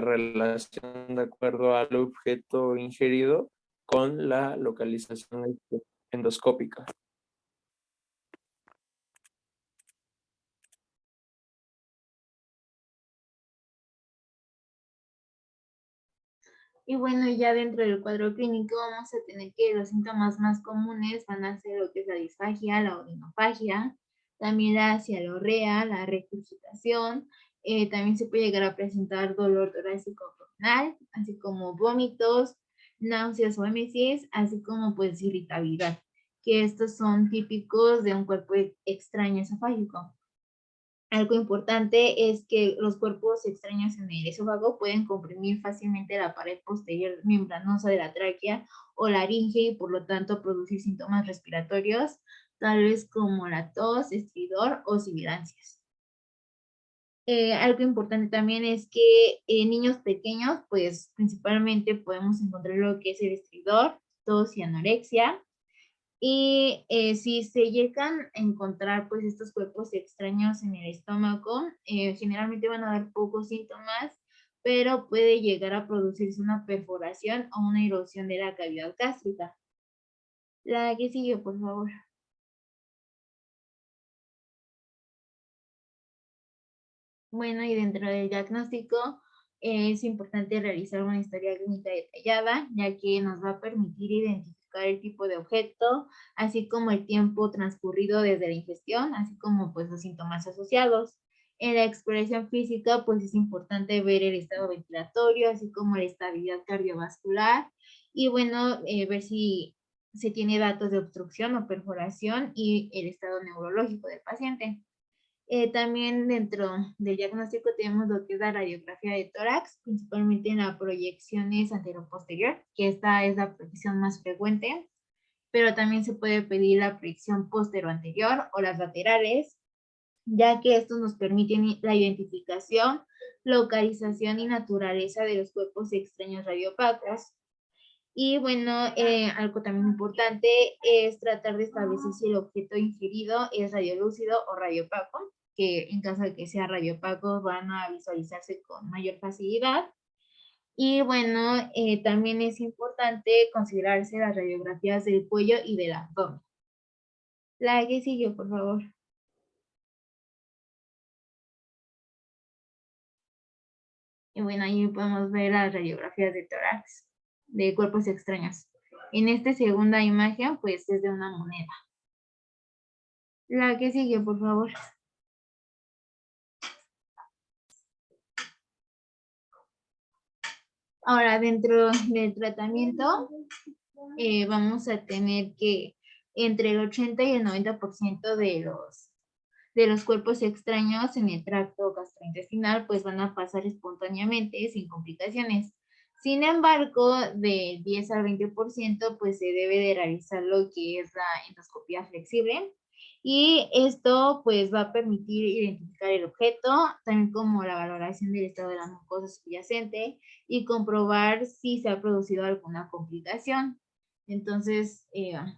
relación de acuerdo al objeto ingerido con la localización endoscópica. Y bueno, ya dentro del cuadro clínico vamos a tener que los síntomas más comunes van a ser lo que es la disfagia, la odinofagia, también la cialorrea, la regurgitación, también se puede llegar a presentar dolor torácico abdominal, así como vómitos, náuseas o emesis, así como pues irritabilidad, que estos son típicos de un cuerpo extraño esofágico. Algo importante es que los cuerpos extraños en el esófago pueden comprimir fácilmente la pared posterior membranosa de la tráquea o laringe y por lo tanto producir síntomas respiratorios, tal vez como la tos, estridor o sibilancias. Algo importante también es que en niños pequeños, pues principalmente podemos encontrar lo que es el estridor, tos y anorexia. Y si se llegan a encontrar pues estos cuerpos extraños en el estómago, generalmente van a dar pocos síntomas, pero puede llegar a producirse una perforación o una erosión de la cavidad gástrica. La que sigue, por favor. Bueno, y dentro del diagnóstico, es importante realizar una historia clínica detallada, ya que nos va a permitir identificar el tipo de objeto, así como el tiempo transcurrido desde la ingestión, así como pues los síntomas asociados. En la exploración física, pues es importante ver el estado ventilatorio, así como la estabilidad cardiovascular, y bueno, ver si se tiene datos de obstrucción o perforación y el estado neurológico del paciente. También dentro del diagnóstico tenemos lo que es la radiografía de tórax, principalmente en las proyecciones anterior-posterior, que esta es la proyección más frecuente, pero también se puede pedir la proyección postero-anterior o las laterales, ya que estos nos permiten la identificación, localización y naturaleza de los cuerpos extraños radiopacos. Y bueno, algo también importante es tratar de establecer si el objeto ingerido es radiolúcido o radiopaco, que en caso de que sea radiopaco van a visualizarse con mayor facilidad. Y bueno, también es importante considerarse las radiografías del cuello y del abdomen. La que sigue, por favor. Y bueno, ahí podemos ver las radiografías de tórax, de cuerpos extraños. En esta segunda imagen, pues es de una moneda. La que sigue, por favor. Ahora, dentro del tratamiento, vamos a tener que entre el 80 y el 90% de los cuerpos extraños en el tracto gastrointestinal pues van a pasar espontáneamente sin complicaciones. Sin embargo, del 10 al 20% pues se debe de realizar lo que es la endoscopía flexible, y esto pues va a permitir identificar el objeto, también como la valoración del estado de la mucosa subyacente y comprobar si se ha producido alguna complicación. Entonces,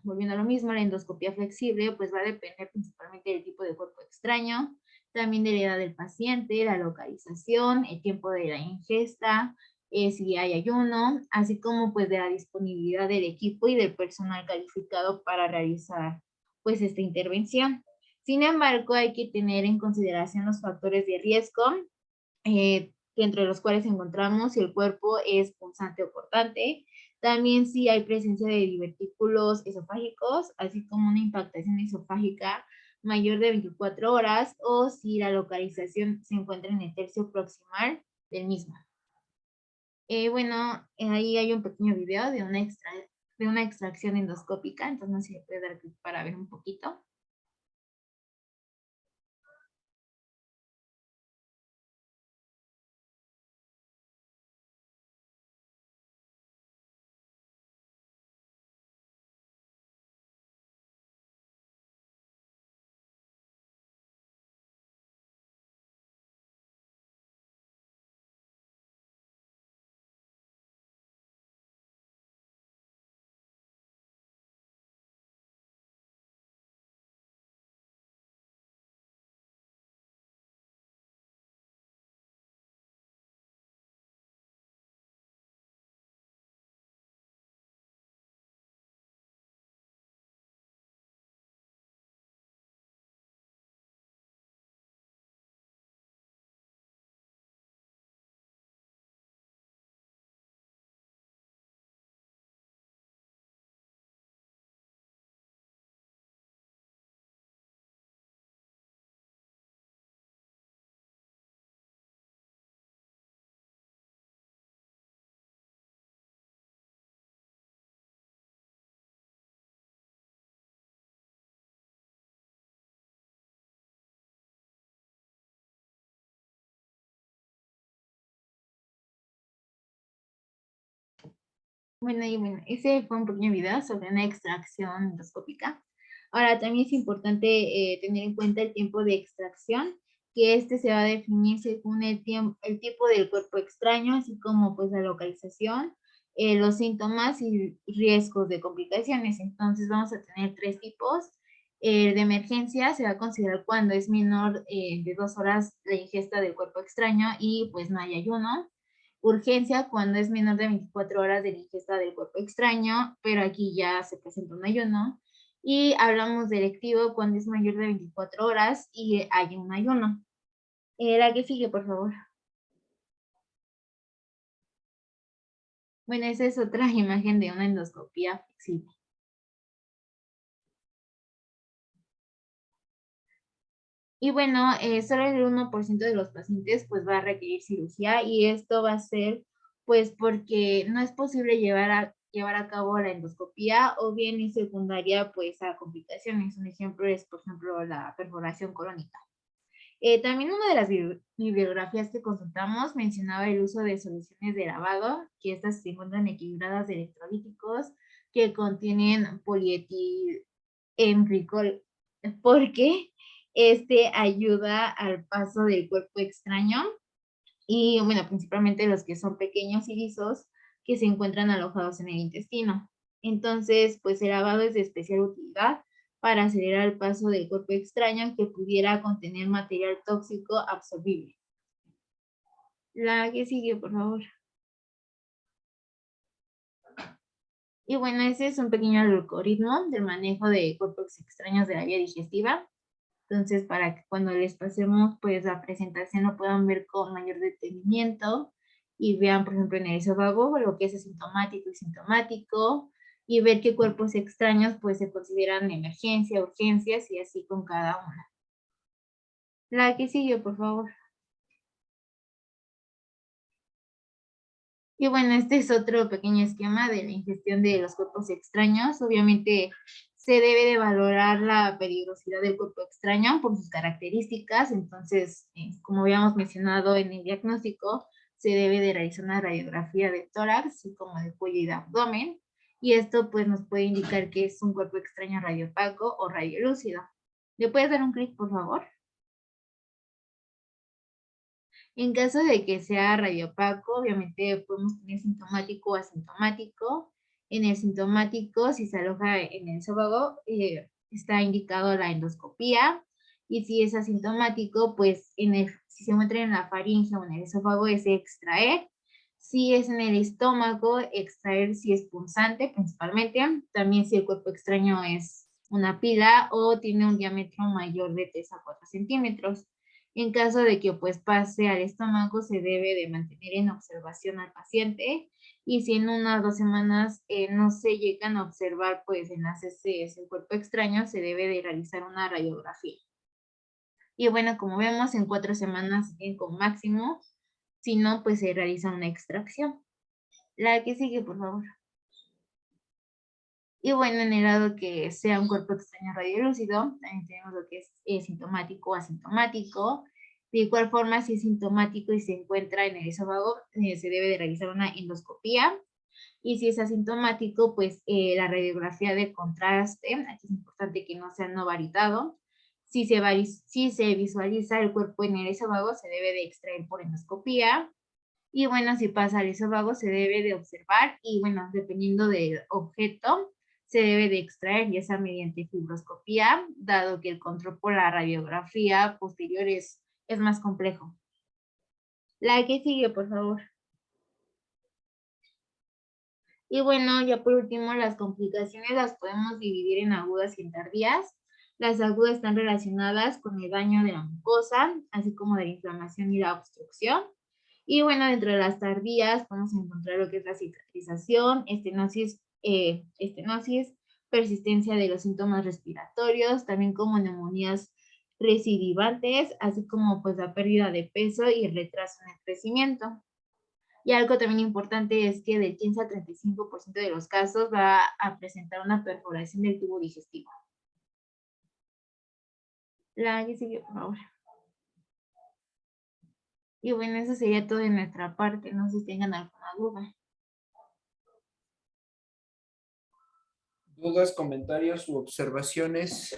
volviendo a lo mismo, la endoscopía flexible pues va a depender principalmente del tipo de cuerpo extraño, también de la edad del paciente, la localización, el tiempo de la ingesta, si hay ayuno, así como pues de la disponibilidad del equipo y del personal calificado para realizar pues esta intervención. Sin embargo, hay que tener en consideración los factores de riesgo, entre los cuales encontramos si el cuerpo es punzante o cortante, también si hay presencia de divertículos esofágicos, así como una impactación esofágica mayor de 24 horas, o si la localización se encuentra en el tercio proximal del mismo. Bueno, ahí hay un pequeño video de una extracción endoscópica, entonces no sé si le puede dar clic para ver un poquito. Bueno, ese fue un pequeño video sobre una extracción endoscópica. Ahora, también es importante tener en cuenta el tiempo de extracción, que este se va a definir según el tipo del cuerpo extraño, así como pues la localización, los síntomas y riesgos de complicaciones. Entonces vamos a tener tres tipos. De emergencia se va a considerar cuando es menor de 2 horas la ingesta del cuerpo extraño y pues no hay ayuno. Urgencia cuando es menor de 24 horas de la ingesta del cuerpo extraño, pero aquí ya se presenta un ayuno. Y hablamos de electivo cuando es mayor de 24 horas y hay un ayuno. La que sigue, por favor. Bueno, esa es otra imagen de una endoscopía flexible. Y bueno, solo el 1% de los pacientes pues va a requerir cirugía y esto va a ser pues porque no es posible llevar a cabo la endoscopía o bien es secundaria pues a complicaciones. Un ejemplo es, por ejemplo, la perforación corónica. También una de las bibliografías que consultamos mencionaba el uso de soluciones de lavado, que estas se encuentran equilibradas de electrolíticos que contienen polietilenglicol, porque este ayuda al paso del cuerpo extraño y, bueno, principalmente los que son pequeños y lisos que se encuentran alojados en el intestino. Entonces, pues el lavado es de especial utilidad para acelerar el paso del cuerpo extraño que pudiera contener material tóxico absorbible. La que sigue, por favor. Y bueno, ese es un pequeño algoritmo del manejo de cuerpos extraños de la vía digestiva. Entonces, para que cuando les pasemos pues la presentación lo puedan ver con mayor detenimiento y vean, por ejemplo, en el esófago lo que es asintomático y sintomático y ver qué cuerpos extraños pues se consideran emergencia, urgencias y así con cada una. La que sigue, por favor. Y bueno, este es otro pequeño esquema de la ingestión de los cuerpos extraños. Obviamente se debe de valorar la peligrosidad del cuerpo extraño por sus características. Entonces, como habíamos mencionado en el diagnóstico, se debe de realizar una radiografía de tórax, así como de cuello y de abdomen. Y esto pues nos puede indicar que es un cuerpo extraño radiopaco o radiolúcido. ¿Le puedes dar un clic, por favor? En caso de que sea radiopaco, obviamente podemos tener sintomático o asintomático. En el sintomático, si se aloja en el esófago, está indicado la endoscopía. Y si es asintomático, pues si se encuentra en la faringe o en el esófago, es extraer. Si es en el estómago, extraer si es punzante principalmente. También si el cuerpo extraño es una pila o tiene un diámetro mayor de 3 a 4 centímetros. En caso de que pues pase al estómago, se debe de mantener en observación al paciente y si en 1 o 2 semanas no se llegan a observar pues en las heces el cuerpo extraño, se debe de realizar una radiografía. Y bueno, como vemos, en 4 semanas con máximo, si no, pues se realiza una extracción. La que sigue, por favor. Y bueno, en el lado que sea un cuerpo extraño radiolúcido, también tenemos lo que es sintomático o asintomático. De igual forma, si es sintomático y se encuentra en el esófago, se debe de realizar una endoscopía. Y si es asintomático, pues la radiografía de contraste, aquí es importante que no sea no varitado. Si se visualiza el cuerpo en el esófago, se debe de extraer por endoscopía. Y bueno, si pasa al esófago, se debe de observar y bueno, dependiendo del objeto, se debe de extraer, ya sea mediante fibroscopía, dado que el control por la radiografía posterior es más complejo. La que sigue, por favor. Y bueno, ya por último, las complicaciones las podemos dividir en agudas y en tardías. Las agudas están relacionadas con el daño de la mucosa, así como de la inflamación y la obstrucción. Y bueno, dentro de las tardías podemos encontrar lo que es la cicatrización, estenosis, persistencia de los síntomas respiratorios, también como neumonías recidivantes, así como pues la pérdida de peso y el retraso en el crecimiento. Y algo también importante es que del 15 al 35% de los casos va a presentar una perforación del tubo digestivo. La que sigue, por favor. Y bueno, eso sería todo de nuestra parte. No sé si tengan alguna duda. ¿Dudas, comentarios u observaciones?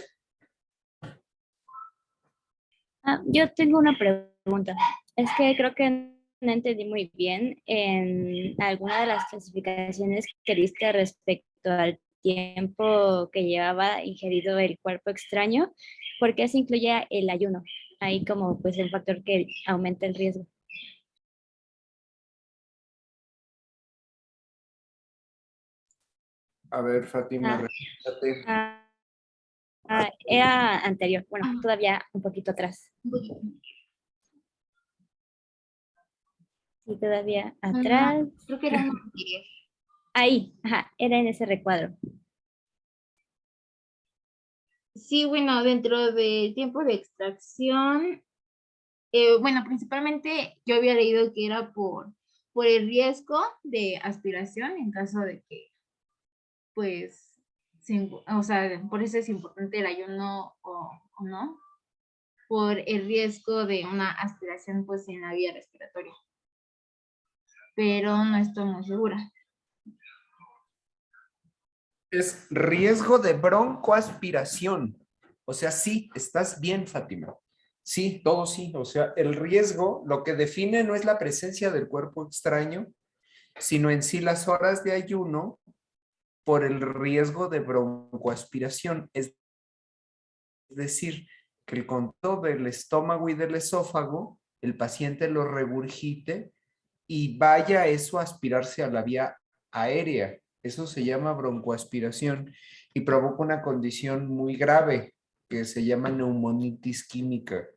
Yo tengo una pregunta. Es que creo que no entendí muy bien en alguna de las clasificaciones que diste respecto al tiempo que llevaba ingerido el cuerpo extraño. ¿Por qué se incluye el ayuno? Ahí como pues el factor que aumenta el riesgo. A ver, Fátima, Ah, repítate. Era anterior, bueno, todavía un poquito atrás. Un poquito. Sí, todavía No, atrás. creo que era uno anterior. Ahí, ajá, era en ese recuadro. Sí, bueno, dentro del tiempo de extracción, bueno, principalmente yo había leído que era por el riesgo de aspiración en caso de que, pues, o sea, por eso es importante el ayuno o no, por el riesgo de una aspiración, pues, en la vía respiratoria. Pero no estoy muy segura. Es riesgo de broncoaspiración. O sea, sí, estás bien, Fátima. Sí, todo sí. O sea, el riesgo, lo que define no es la presencia del cuerpo extraño, sino en sí las horas de ayuno por el riesgo de broncoaspiración. Es decir, que el contacto del estómago y del esófago, el paciente lo regurgite y vaya eso a aspirarse a la vía aérea. Eso se llama broncoaspiración y provoca una condición muy grave que se llama neumonitis química.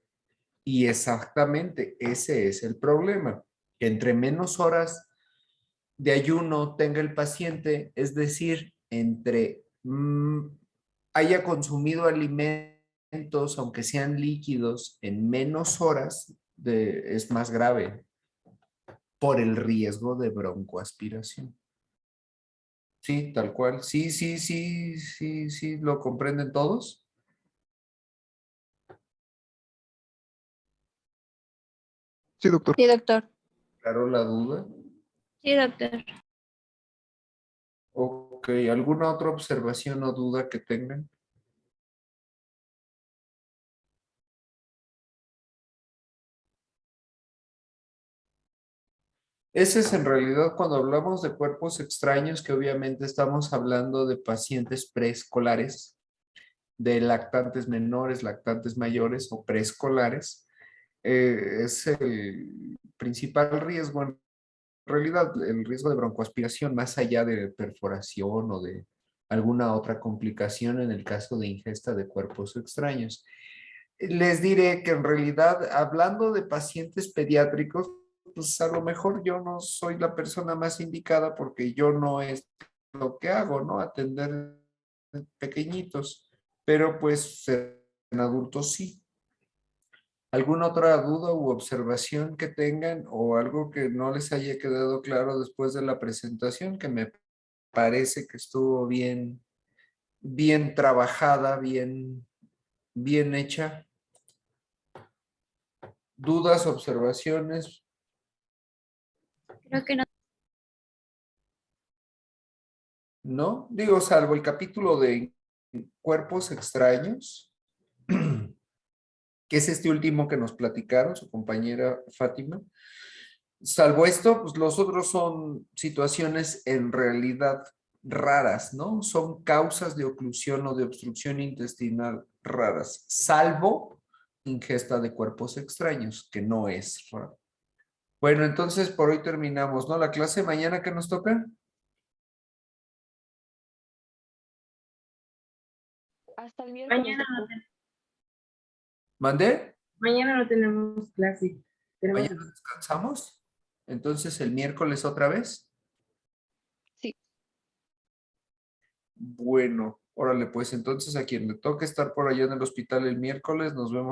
Y exactamente ese es el problema, que entre menos horas de ayuno tenga el paciente, es decir, entre haya consumido alimentos, aunque sean líquidos, en menos horas, es más grave por el riesgo de broncoaspiración. Sí, tal cual. Sí, sí, sí, sí, sí, ¿lo comprenden todos? Sí, doctor. Sí, doctor. Claro, la duda. Sí, doctor. Ok, ¿alguna otra observación o duda que tengan? Ese es en realidad cuando hablamos de cuerpos extraños, que obviamente estamos hablando de pacientes preescolares, de lactantes menores, lactantes mayores o preescolares. Es el principal riesgo, en realidad, el riesgo de broncoaspiración, más allá de perforación o de alguna otra complicación en el caso de ingesta de cuerpos extraños. Les diré que en realidad, hablando de pacientes pediátricos, pues a lo mejor yo no soy la persona más indicada porque yo no es lo que hago, ¿no? Atender pequeñitos, pero pues en adultos sí. ¿Alguna otra duda u observación que tengan o algo que no les haya quedado claro después de la presentación, que me parece que estuvo bien, bien trabajada, bien, bien hecha? ¿Dudas, observaciones? Creo que no. ¿No? Digo, salvo el capítulo de cuerpos extraños, que es este último que nos platicaron, su compañera Fátima. Salvo esto, pues los otros son situaciones en realidad raras, ¿no? Son causas de oclusión o de obstrucción intestinal raras, salvo ingesta de cuerpos extraños, que no es raro. Bueno, entonces por hoy terminamos, ¿no? La clase mañana que nos toca. Hasta el miércoles. Mañana no, ¿Mandé? mañana no tenemos clase. Tenemos... Mañana descansamos. Entonces el miércoles otra vez. Sí. Bueno, órale, pues entonces a quien le toque estar por allá en el hospital el miércoles, nos vemos.